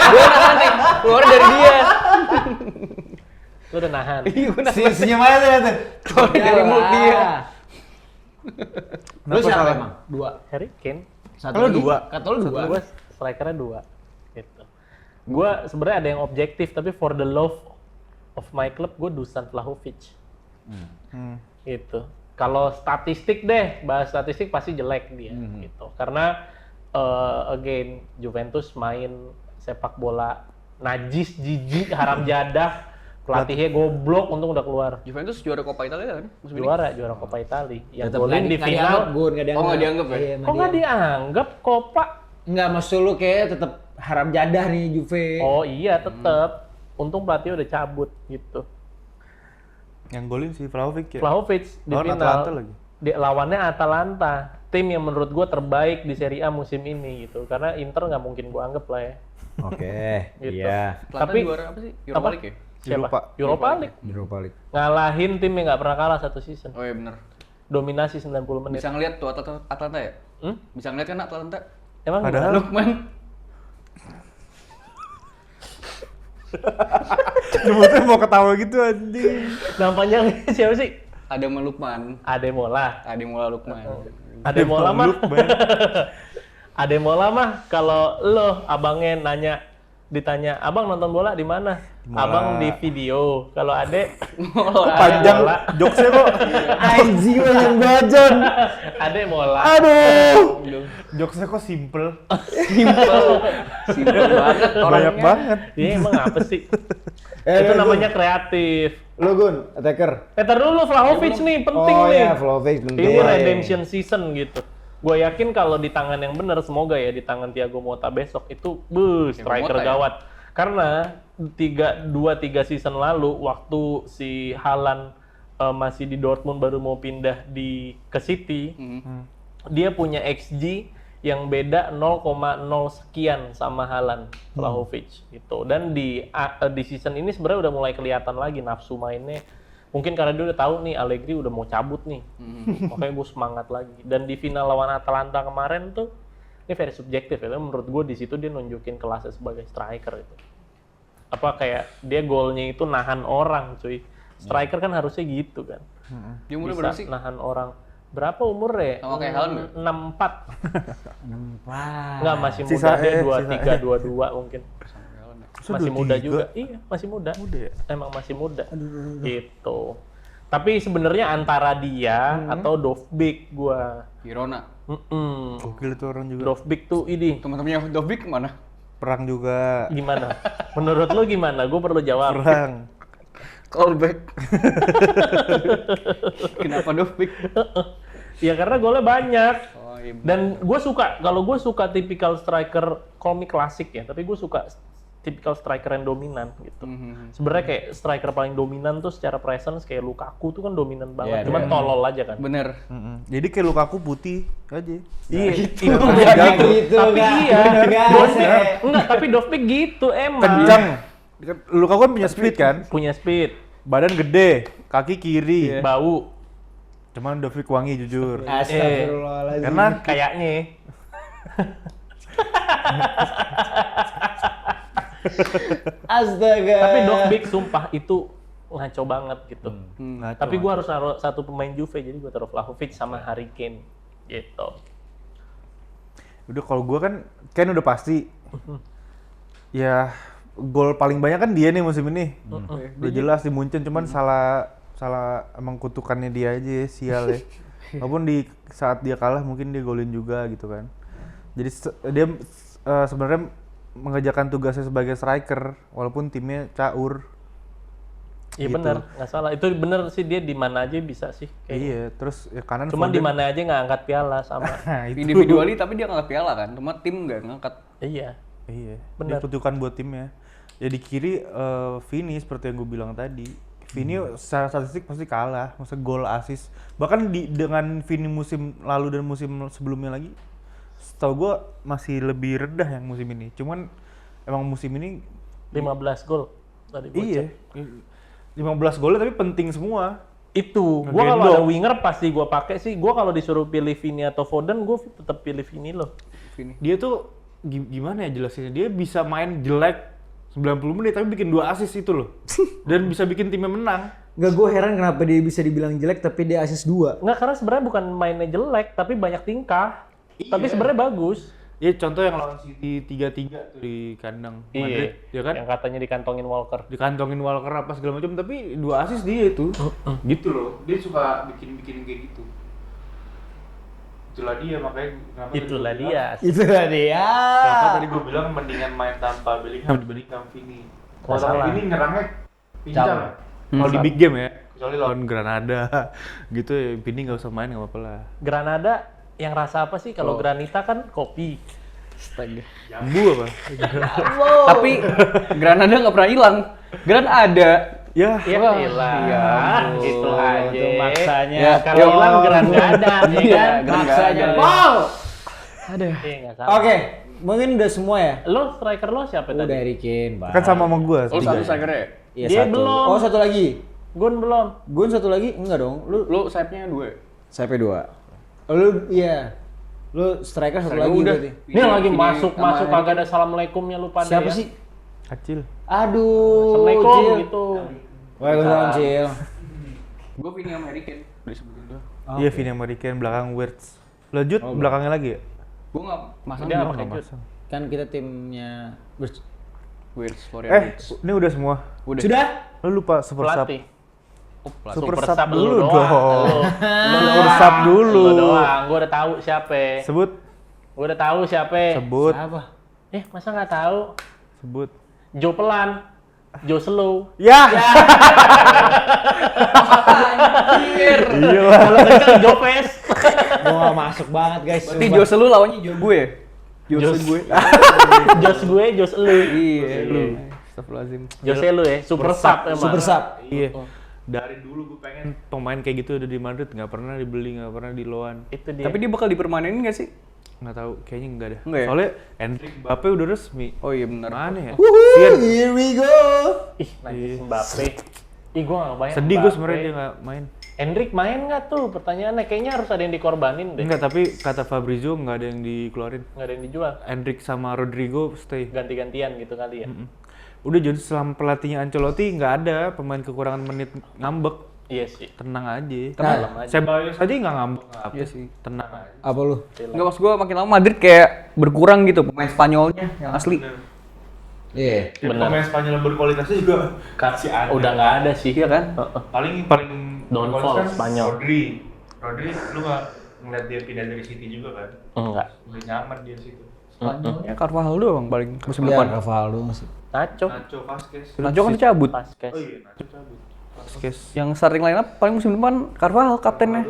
[SPEAKER 5] Gue nahan nih. Keluar dari dia.
[SPEAKER 2] lu udah nahan.
[SPEAKER 3] Senyum aja tuh.
[SPEAKER 5] Keluar dari mulut dia.
[SPEAKER 3] Lu
[SPEAKER 1] Kenapa
[SPEAKER 3] siapa
[SPEAKER 1] salah?
[SPEAKER 3] emang? Dua.
[SPEAKER 2] Harry Kane.
[SPEAKER 3] Satu
[SPEAKER 1] Kalau
[SPEAKER 3] lagi?
[SPEAKER 1] dua.
[SPEAKER 3] Kata lu dua.
[SPEAKER 2] Gua strikernya 2. Gitu. Gua sebenarnya ada yang objektif tapi for the love of my club gua Dusan Vlahovic. Gitu. Kalau statistik deh, bahas statistik pasti jelek dia gitu. Karena again Juventus main sepak bola najis, jijik, haram jadah. Pelatihnya goblok, untung udah keluar.
[SPEAKER 5] Juventus juara Coppa Italia kan? Musim ini?
[SPEAKER 2] Juara Coppa Italia. Yang
[SPEAKER 3] Tetep
[SPEAKER 2] golin di
[SPEAKER 3] nggak
[SPEAKER 2] final.
[SPEAKER 3] dianggap, Gun, nggak
[SPEAKER 5] Oh, nggak dianggap ya?
[SPEAKER 3] Iya,
[SPEAKER 2] Kok nggak dianggap Coppa?
[SPEAKER 3] Enggak, maksud lu kayak tetap haram jadah nih Juve.
[SPEAKER 2] Oh iya, tetep. Untung pelatih udah cabut gitu.
[SPEAKER 1] Yang golin si Vlahovic ya.
[SPEAKER 2] Vlahovic di
[SPEAKER 1] Lawan
[SPEAKER 2] final.
[SPEAKER 1] Atalanta lagi.
[SPEAKER 2] Lawannya Atalanta. Tim yang menurut gue terbaik di Serie A musim ini gitu. Karena Inter nggak mungkin gue anggap lah ya.
[SPEAKER 3] Oke,
[SPEAKER 2] Gitu.
[SPEAKER 3] iya.
[SPEAKER 5] Atlanta
[SPEAKER 2] Tapi-
[SPEAKER 5] juara apa sih? Europa
[SPEAKER 2] Apa?
[SPEAKER 5] League ya?
[SPEAKER 2] Siapa? Europa League.
[SPEAKER 3] Europa League.
[SPEAKER 2] Ngalahin tim yang nggak pernah kalah satu season.
[SPEAKER 5] Oh iya bener.
[SPEAKER 2] Dominasi 90 menit.
[SPEAKER 5] Bisa ngeliat tuh Atlanta ya?
[SPEAKER 2] Hmm?
[SPEAKER 5] Bisa ngeliat kan Atlanta?
[SPEAKER 2] Emang
[SPEAKER 1] Padahal
[SPEAKER 5] Lukman.
[SPEAKER 1] Jemputnya mau ketawa gitu anjing.
[SPEAKER 2] nampaknya siapa sih?
[SPEAKER 5] Ada sama Lukman.
[SPEAKER 2] Ademola.
[SPEAKER 5] Ademola Lukman.
[SPEAKER 2] Ademola mah.
[SPEAKER 1] Luk, man.
[SPEAKER 2] Ademola mah kalau lo abangnya ditanya, "Abang nonton bola di mana?" Abang di video, kalau Ade
[SPEAKER 1] Panjang
[SPEAKER 2] bola.
[SPEAKER 1] jokesnya kok.
[SPEAKER 3] Anjing banyak bajon.
[SPEAKER 2] Ade bola.
[SPEAKER 1] Aduh. Jokesnya kok simple.
[SPEAKER 5] Simpel banget
[SPEAKER 1] Banyak
[SPEAKER 5] orangnya.
[SPEAKER 1] banget.
[SPEAKER 2] Iya emang apa sih? Itu namanya kreatif.
[SPEAKER 3] Lu Gun, attacker.
[SPEAKER 2] Ntar dulu Vlahovic nih, penting
[SPEAKER 3] Oh
[SPEAKER 2] nih.
[SPEAKER 3] ya, Vlahovic penting.
[SPEAKER 2] Ini redemption season gitu. Gue yakin kalau di tangan yang benar, semoga ya di tangan Thiago Motta besok itu, striker
[SPEAKER 5] Motta ya?
[SPEAKER 2] gawat. Karena 2-3 season lalu waktu si Haaland masih di Dortmund baru mau pindah ke City, dia punya XG yang beda 0,0 sekian sama Haaland, Vlahovic gitu. Dan di season ini sebenarnya udah mulai kelihatan lagi nafsu mainnya. Mungkin karena dia udah tahu nih Allegri udah mau cabut nih, makanya gue semangat lagi. Dan di final lawan Atalanta kemarin tuh, ini very subjektif ya, menurut gue di situ dia nunjukin kelasnya sebagai striker itu. Apa kayak dia golnya itu nahan orang, cuy. Striker kan harusnya gitu kan.
[SPEAKER 5] Dia umurnya
[SPEAKER 2] Bisa
[SPEAKER 5] berapa sih?
[SPEAKER 2] nahan orang. Berapa umurnya?
[SPEAKER 5] Sama kayak Haaland nggak?
[SPEAKER 2] 64.
[SPEAKER 3] Wah.
[SPEAKER 2] Enggak, masih muda
[SPEAKER 1] Sisa-
[SPEAKER 2] dia
[SPEAKER 1] sisa-
[SPEAKER 2] 23, 22 mungkin. Masih muda juga. Iya, masih muda.
[SPEAKER 1] Muda ya?
[SPEAKER 2] Emang masih muda. Gitu. Tapi sebenarnya antara dia atau Dovbyk gua.
[SPEAKER 5] Girona.
[SPEAKER 1] Gokil itu orang juga.
[SPEAKER 2] Dovbyk tuh ini
[SPEAKER 5] Teman-temannya Dovbyk kemana?
[SPEAKER 1] Perang juga.
[SPEAKER 2] gimana? Menurut lu gimana? Gue perlu jawab.
[SPEAKER 1] Perang.
[SPEAKER 5] Callback. Kenapa Dovbyk?
[SPEAKER 2] Ya karena golnya banyak.
[SPEAKER 5] Oh iya.
[SPEAKER 2] Dan gue suka, kalau gue suka tipikal striker komik klasik ya, tapi gue suka tipikal striker yang dominan gitu. Sebenarnya kayak striker paling dominan tuh secara presence kayak Lukaku tuh kan dominan banget,
[SPEAKER 3] Iya,
[SPEAKER 2] cuman tolol aja kan.
[SPEAKER 5] Bener.
[SPEAKER 1] Jadi kayak Lukaku putih aja.
[SPEAKER 2] Iya,
[SPEAKER 3] Gitu,
[SPEAKER 2] tapi
[SPEAKER 3] Kak.
[SPEAKER 2] iya,
[SPEAKER 3] Udah gas,
[SPEAKER 2] Dovbyk,
[SPEAKER 3] ya.
[SPEAKER 2] enggak, tapi Dovbyk gitu emang.
[SPEAKER 1] Kencang. Lukaku kan punya speed kan?
[SPEAKER 2] Punya speed,
[SPEAKER 1] Badan gede, kaki kiri.
[SPEAKER 2] bau,
[SPEAKER 1] Cuman Dovbyk wangi jujur.
[SPEAKER 3] Astagfirullahaladzim.
[SPEAKER 1] Karena
[SPEAKER 2] kayaknya.
[SPEAKER 3] Astaga.
[SPEAKER 2] Tapi Dovbyk sumpah itu ngaco banget gitu.
[SPEAKER 1] ngaco,
[SPEAKER 2] Tapi gue harus naruh satu pemain Juve, jadi gue taruh Vlahovic sama Harry Kane gitu.
[SPEAKER 1] udah kalau gua kan udah pasti. Ya gol paling banyak kan dia nih musim ini. Udah jelas di Munchen, cuman salah emang kutukannya dia aja ya, sial ya. Walaupun di saat dia kalah mungkin dia golin juga gitu kan. Jadi dia sebenarnya mengerjakan tugasnya sebagai striker walaupun timnya caur.
[SPEAKER 2] Iya
[SPEAKER 1] Gitu.
[SPEAKER 2] benar, nggak salah. Itu bener sih, dia di mana aja bisa sih. Kayaknya.
[SPEAKER 1] Iya, terus ya kanan
[SPEAKER 2] Cuman di
[SPEAKER 1] Foden.
[SPEAKER 2] mana aja nggak angkat piala sama.
[SPEAKER 1] Nah, itu.
[SPEAKER 5] Individually tapi dia ngangkat piala kan, cuma tim nggak ngangkat.
[SPEAKER 2] Iya.
[SPEAKER 1] Iya,
[SPEAKER 2] Benar.
[SPEAKER 1] dia kutukan buat timnya. Ya di kiri Vini seperti yang gue bilang tadi. Vini secara statistik pasti kalah, masa gol assist. Bahkan dengan Vini musim lalu dan musim sebelumnya lagi, setahu gue masih lebih rendah yang musim ini. Cuman emang musim ini
[SPEAKER 2] 15 gol tadi gua
[SPEAKER 1] iya,
[SPEAKER 2] cek.
[SPEAKER 1] 15 golnya tapi penting semua.
[SPEAKER 2] Itu, gua kalau
[SPEAKER 1] Ngegendong.
[SPEAKER 2] ada winger pasti gua pakai sih. Gua kalau disuruh pilih Vini atau Foden, gua tetap pilih Vini loh.
[SPEAKER 5] Vini.
[SPEAKER 1] Dia tuh gimana ya jelasinnya? Dia bisa main jelek 90 menit tapi bikin 2 assist itu loh. Dan bisa bikin timnya menang.
[SPEAKER 3] Nggak, gue heran kenapa dia bisa dibilang jelek tapi dia assist 2.
[SPEAKER 2] Nggak, karena sebenarnya bukan mainnya jelek, tapi banyak tingkah. Tapi sebenarnya bagus.
[SPEAKER 1] Ya contoh yang lawan City 3-3 tuh di kandang Madrid, ya kan?
[SPEAKER 2] Yang katanya dikantongin Walker.
[SPEAKER 1] Dikantongin Walker apa segala macam, tapi 2 assist dia itu. Gitu loh. Dia suka bikin kayak gitu. Itulah dia makanya kenapa tadi
[SPEAKER 2] Itulah
[SPEAKER 1] gua bilang-
[SPEAKER 2] dia.
[SPEAKER 3] Itulah dia.
[SPEAKER 1] Kenapa tadi gue bilang mendingan main tanpa Bellingham dibandingkan Vini. Kalau
[SPEAKER 2] Masalah.
[SPEAKER 1] Vini nyerangnya pincang. Kalau di big game ya, kecuali lawan Granada gitu ya, Vini nggak usah main nggak apa-apa lah.
[SPEAKER 2] Granada yang rasa apa sih kalau Granita kan kopi.
[SPEAKER 5] Astaga.
[SPEAKER 1] Jambu apa?
[SPEAKER 5] Tapi Granada nggak pernah hilang. Gran ada.
[SPEAKER 1] Ya,
[SPEAKER 2] Ya
[SPEAKER 5] Wah,
[SPEAKER 2] hilang.
[SPEAKER 5] iya ampun.
[SPEAKER 2] Itu aja.
[SPEAKER 3] Itu maksanya.
[SPEAKER 5] Ya,
[SPEAKER 2] Kalau hilang Gran nggak ada, ya
[SPEAKER 5] Iya,
[SPEAKER 2] kan?
[SPEAKER 5] Gran nggak
[SPEAKER 3] Maksanya
[SPEAKER 5] ada.
[SPEAKER 3] Paul.
[SPEAKER 2] Iya nggak salah.
[SPEAKER 3] Oke, mungkin udah semua ya.
[SPEAKER 2] Lo striker lo siapa
[SPEAKER 3] Udah
[SPEAKER 2] tadi?
[SPEAKER 3] Harry Kane, Bang.
[SPEAKER 1] kan sama gue.
[SPEAKER 5] Lu satu strikernya ya?
[SPEAKER 3] Iya,
[SPEAKER 2] Dia
[SPEAKER 3] satu.
[SPEAKER 2] belum.
[SPEAKER 3] Oh, satu lagi.
[SPEAKER 2] Gun belum.
[SPEAKER 3] Gun satu lagi? Enggak dong.
[SPEAKER 5] Lu sayapnya 2.
[SPEAKER 3] Sampai 2. Lu iya. Lu striker satu
[SPEAKER 5] Striker
[SPEAKER 3] lagi
[SPEAKER 5] udah.
[SPEAKER 3] berarti.
[SPEAKER 2] Ini lagi
[SPEAKER 5] Vini
[SPEAKER 2] masuk
[SPEAKER 5] sama
[SPEAKER 2] masuk
[SPEAKER 5] Harry
[SPEAKER 2] kagak ada assalamualaikumnya lu pada
[SPEAKER 3] Siapa
[SPEAKER 2] ya.
[SPEAKER 3] sih?
[SPEAKER 1] Kecil.
[SPEAKER 3] Aduh,
[SPEAKER 2] Assalamualaikum
[SPEAKER 3] Cil.
[SPEAKER 2] gitu.
[SPEAKER 3] Waalaikumsalam, Cil.
[SPEAKER 5] Gue Vini sama Harry Kane. Udah sebutin doang.
[SPEAKER 1] Iya, Vini American belakang Wirtz. Lanjut belakangnya lagi ya?
[SPEAKER 5] Gue nggak masang
[SPEAKER 2] Dia
[SPEAKER 5] dulu.
[SPEAKER 2] apa
[SPEAKER 1] Nggak
[SPEAKER 2] lanjut?
[SPEAKER 1] masang.
[SPEAKER 3] Kan kita timnya
[SPEAKER 5] Wirtz, Florian Wirtz.
[SPEAKER 1] Ini udah semua.
[SPEAKER 5] Udah.
[SPEAKER 3] Sudah?
[SPEAKER 1] Lu lupa Super Sub.
[SPEAKER 2] Pelatih.
[SPEAKER 1] Super
[SPEAKER 2] Super
[SPEAKER 1] Sub
[SPEAKER 2] Sub
[SPEAKER 1] dulu
[SPEAKER 2] lu
[SPEAKER 1] dong.
[SPEAKER 2] doang.
[SPEAKER 1] Super Sub dulu.
[SPEAKER 2] Lu doang, gua udah tahu siapa.
[SPEAKER 1] Sebut.
[SPEAKER 2] Gua udah tahu siapa.
[SPEAKER 1] Sebut.
[SPEAKER 3] Apa?
[SPEAKER 2] Masa nggak tahu?
[SPEAKER 1] Sebut.
[SPEAKER 2] Joe pelan, Joe slow.
[SPEAKER 1] Ya. Iya lah.
[SPEAKER 2] Kalau kenceng Joe fast.
[SPEAKER 3] Gua gak masuk banget guys.
[SPEAKER 5] Berarti
[SPEAKER 3] sumpah.
[SPEAKER 5] Jose lu lawannya gue ya? Jose gue.
[SPEAKER 2] Jos gue, Jos lu.
[SPEAKER 5] Iya, lu. Astagfirullahaladzim.
[SPEAKER 2] Jose lu ya, super sub emang.
[SPEAKER 3] Super Sub.
[SPEAKER 1] Iya. Dari dulu gue pengen pemain kayak gitu udah di Madrid, nggak pernah dibeli, nggak pernah di loan.
[SPEAKER 2] Itu dia.
[SPEAKER 5] Tapi dia bakal dipermanenin nggak sih?
[SPEAKER 1] Nggak tahu, kayaknya nggak ada.
[SPEAKER 5] Nggak ya?
[SPEAKER 1] Soalnya Endrick Mbappe udah resmi.
[SPEAKER 5] Oh iya benar.
[SPEAKER 1] Mana ya?
[SPEAKER 3] Here we go.
[SPEAKER 2] Ih, nanti Mbappe. Ih, gua nggak bayang.
[SPEAKER 1] Sedih gue
[SPEAKER 2] Mbappe.
[SPEAKER 1] sebenarnya dia nggak main.
[SPEAKER 2] Endrick main nggak tuh? Pertanyaannya kayaknya harus ada yang dikorbanin deh.
[SPEAKER 1] Enggak, tapi kata Fabrizio nggak ada yang dikeluarin.
[SPEAKER 2] Nggak ada yang dijual.
[SPEAKER 1] Endrick sama Rodrigo stay.
[SPEAKER 2] Ganti-gantian gitu kali ya.
[SPEAKER 1] Udah jadi selama pelatihnya Ancelotti nggak ada pemain kekurangan menit ngambek.
[SPEAKER 2] Iya sih.
[SPEAKER 1] Tenang aja.
[SPEAKER 2] Kalem aja.
[SPEAKER 1] Ceballos aja nggak ngambek.
[SPEAKER 5] Iya sih.
[SPEAKER 1] Tenang aja.
[SPEAKER 3] Apa lu?
[SPEAKER 5] Enggak, maksud gue makin lama Madrid kayak berkurang gitu pemain Spanyolnya yang asli.
[SPEAKER 3] Iya.
[SPEAKER 2] Benar.
[SPEAKER 1] Pemain Spanyol yang berkualitasnya juga
[SPEAKER 2] Kasih udah nggak ada sih.
[SPEAKER 5] Iya kan?
[SPEAKER 1] paling
[SPEAKER 2] Downfall
[SPEAKER 1] berkualitas kan
[SPEAKER 2] Spanyol.
[SPEAKER 1] Rodri lu nggak ngeliat dia pindah dari City juga kan?
[SPEAKER 2] Enggak.
[SPEAKER 1] Udah nyaman dia situ.
[SPEAKER 5] Spanyolnya Carvajal doang paling musim
[SPEAKER 3] Ya,
[SPEAKER 5] depan.
[SPEAKER 3] Ravaldo masih.
[SPEAKER 2] Nacho.
[SPEAKER 1] Nacho Vasquez.
[SPEAKER 5] Nacho kan cabut.
[SPEAKER 2] Vasquez.
[SPEAKER 1] Oh iya, Nacho cabut. Vasquez.
[SPEAKER 5] Yang starting lineup paling musim depan Carvajal kaptennya.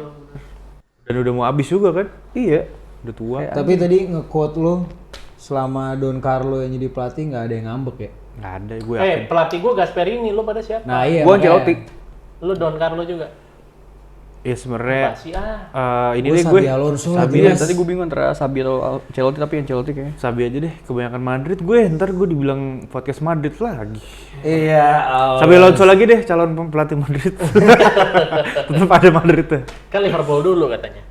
[SPEAKER 1] Dan udah mau habis juga kan?
[SPEAKER 5] Iya.
[SPEAKER 1] Udah tua.
[SPEAKER 3] Tapi tadi nge-quote lu selama Don Carlo yang jadi pelatih nggak ada yang ngambek ya?
[SPEAKER 1] Nggak ada, gue yakin.
[SPEAKER 2] Pelatih gua Gasperini, lu pada siapa?
[SPEAKER 3] Nah iya.
[SPEAKER 5] Gua
[SPEAKER 3] makanya.
[SPEAKER 5] Ancelotti.
[SPEAKER 2] Lu Don Carlo juga.
[SPEAKER 1] Ya sebenarnya
[SPEAKER 2] Pasti
[SPEAKER 1] ini
[SPEAKER 3] Gua
[SPEAKER 1] deh gue.
[SPEAKER 3] Xabi Alonso lah,
[SPEAKER 5] Iya,
[SPEAKER 3] jelas.
[SPEAKER 5] tadi gue bingung antara Xabi atau Ancelotti, tapi Ancelotti kayaknya.
[SPEAKER 1] Sabi aja deh, kebanyakan Madrid gue, ntar gue dibilang podcast Madrid lagi.
[SPEAKER 3] Iya.
[SPEAKER 1] Sabi Alonso lagi deh, calon pelatih Madrid. Tetap ada Madrid tuh.
[SPEAKER 2] kan Liverpool dulu katanya.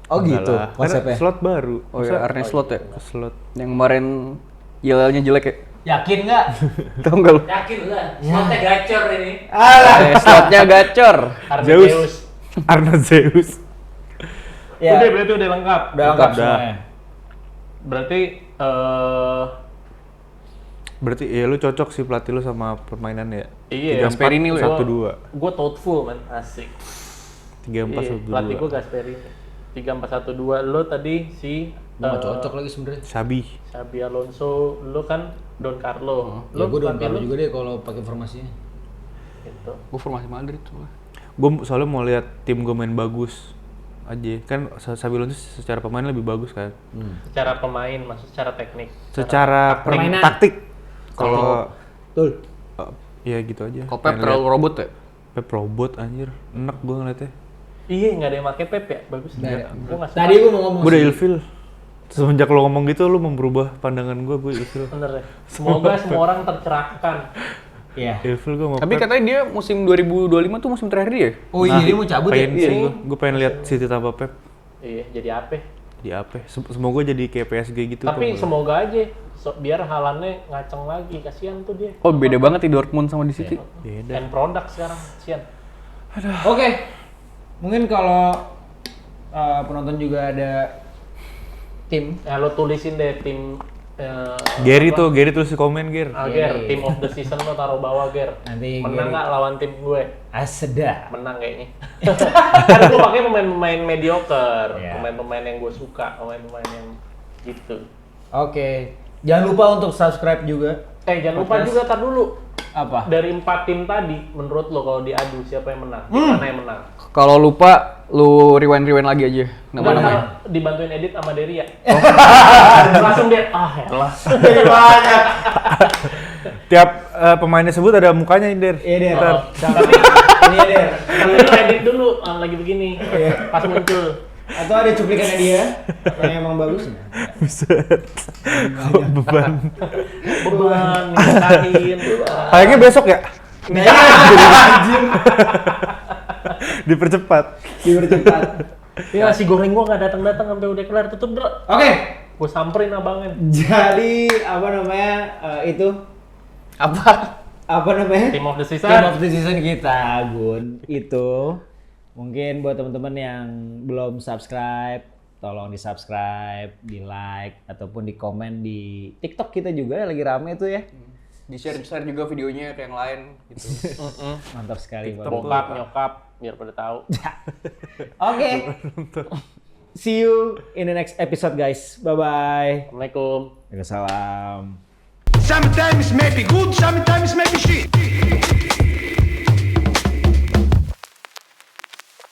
[SPEAKER 3] Oh gitu.
[SPEAKER 1] Enggak lah, karena
[SPEAKER 3] Konsepnya.
[SPEAKER 1] slot baru.
[SPEAKER 5] Oh iya, Arne Slot ya.
[SPEAKER 1] Slot.
[SPEAKER 5] Yang kemarin yel-yelnya jelek ya.
[SPEAKER 2] Yakin nggak?
[SPEAKER 5] Tahu nggak lu?
[SPEAKER 2] Yakin lah. Slotnya gacor ini.
[SPEAKER 5] Slotnya gacor.
[SPEAKER 2] Zeus.
[SPEAKER 1] Arne Zeus.
[SPEAKER 3] Ya.
[SPEAKER 2] Udah berarti udah lengkap.
[SPEAKER 3] Udah lengkap
[SPEAKER 1] Udah.
[SPEAKER 3] semuanya.
[SPEAKER 2] Berarti
[SPEAKER 1] Berarti ya lu cocok sih pelatih lu sama permainan ya.
[SPEAKER 2] iya.
[SPEAKER 5] Gasperini lu ya?
[SPEAKER 1] 1-2.
[SPEAKER 2] Gue thoughtful man, asik.
[SPEAKER 1] 3-4-1-2.
[SPEAKER 2] Pelatih gue Gasperini. 3-4-1-2. Lo tadi si
[SPEAKER 3] Nggak cocok lagi sebenarnya.
[SPEAKER 1] Sabi.
[SPEAKER 2] Xabi Alonso, lo kan Don Carlo.
[SPEAKER 3] Ya gue Don
[SPEAKER 2] pelatih
[SPEAKER 3] Carlo
[SPEAKER 2] lo
[SPEAKER 3] juga deh kalau pakai formasinya.
[SPEAKER 2] gitu.
[SPEAKER 5] Gue formasi Madrid tuh.
[SPEAKER 1] Gue soalnya mau lihat tim gue main bagus aja. Kan Sabi Alonso secara pemain lebih bagus kan.
[SPEAKER 2] Secara pemain, maksud secara teknik.
[SPEAKER 1] Secara
[SPEAKER 3] permainan.
[SPEAKER 1] taktik. Kalau
[SPEAKER 3] Betul.
[SPEAKER 1] ya gitu aja.
[SPEAKER 5] Kok Pep terlalu robot ya?
[SPEAKER 1] Pep robot anjir. Enak gue ngeliatnya.
[SPEAKER 2] Iya, nggak ada yang pakai Pep ya? Bagus.
[SPEAKER 3] Nggak ada.
[SPEAKER 2] Gue nggak suka.
[SPEAKER 3] Tadi gue mau ngomong
[SPEAKER 1] Gue udah
[SPEAKER 3] sih.
[SPEAKER 1] ilfil. Semenjak lo ngomong gitu lo memberubah pandangan gue ilfil.
[SPEAKER 2] Bener ya. Semoga semua orang tercerahkan.
[SPEAKER 3] Iya.
[SPEAKER 1] Ilfil gue mau
[SPEAKER 5] Tapi katanya dia musim 2025 tuh musim terakhir dia.
[SPEAKER 3] Oh iya, dia mau cabut ya?
[SPEAKER 1] pengen sih gue pengen lihat City tanpa Pep.
[SPEAKER 2] Iya, jadi apa?
[SPEAKER 1] Di apa? Semoga jadi kayak PSG gitu.
[SPEAKER 2] Tapi
[SPEAKER 1] tuh.
[SPEAKER 2] semoga aja biar halannya ngaceng lagi. Kasihan tuh dia.
[SPEAKER 5] Oh beda banget di Dortmund sama di City.
[SPEAKER 1] Beda.
[SPEAKER 2] End product sekarang, kasihan.
[SPEAKER 3] Oke. Mungkin kalau penonton juga ada tim.
[SPEAKER 2] Nah, lo tulisin deh tim
[SPEAKER 1] Gary tulis di komen Ger.
[SPEAKER 2] Ger, team of the season lo taruh bawah Ger.
[SPEAKER 3] Nanti
[SPEAKER 2] Menang
[SPEAKER 3] Gary.
[SPEAKER 2] nggak lawan tim gue?
[SPEAKER 3] Sedap.
[SPEAKER 2] Menang kayaknya. Kan gue pakai pemain-pemain mediocre,
[SPEAKER 3] Iya.
[SPEAKER 2] pemain-pemain yang gue suka, pemain-pemain yang gitu.
[SPEAKER 3] Oke. Jangan lupa untuk subscribe juga.
[SPEAKER 2] Jangan lupa
[SPEAKER 3] Podcast.
[SPEAKER 2] juga tar dulu.
[SPEAKER 3] Apa?
[SPEAKER 2] Dari 4 tim tadi, menurut lo kalau diadu siapa yang menang? Mana yang menang?
[SPEAKER 5] Kalau lupa lu rewind lagi aja nama-namanya.
[SPEAKER 2] Ntar dibantuin edit sama Deria. Langsung dia, elah.
[SPEAKER 3] Banyak.
[SPEAKER 1] Tiap pemainnya sebut ada mukanya nih Der.
[SPEAKER 3] Iya, Der.
[SPEAKER 1] Ntar.
[SPEAKER 2] Tapi
[SPEAKER 3] Ini ya, Der.
[SPEAKER 2] tapi lo edit dulu lagi begini. Pas muncul.
[SPEAKER 3] Atau ada cuplikannya dia yang emang bagus.
[SPEAKER 1] Buset. Beban.
[SPEAKER 2] Beban, nikahin.
[SPEAKER 1] Kayaknya besok ya. Dipercepat.
[SPEAKER 3] Dipercepat.
[SPEAKER 2] Ya si goreng gua nggak datang sampai udah kelar tutup bro.
[SPEAKER 3] Oke.
[SPEAKER 2] Gua samperin abangnya.
[SPEAKER 3] Jadi apa namanya itu apa namanya?
[SPEAKER 2] Team of the season.
[SPEAKER 3] Team of the season kita, Gun. Itu mungkin buat teman-teman yang belum subscribe, tolong di subscribe, di like, ataupun di komen di TikTok kita juga lagi rame tuh ya.
[SPEAKER 5] Di-share juga videonya ke yang lain gitu.
[SPEAKER 3] Mantap sekali. Bang.
[SPEAKER 2] Bokap, nyokap, biar pada tahu.
[SPEAKER 3] Oke. See you in the next episode guys. Bye-bye.
[SPEAKER 2] Assalamualaikum.
[SPEAKER 3] Waalaikumsalam.
[SPEAKER 4] Sometimes maybe good, sometimes maybe shit.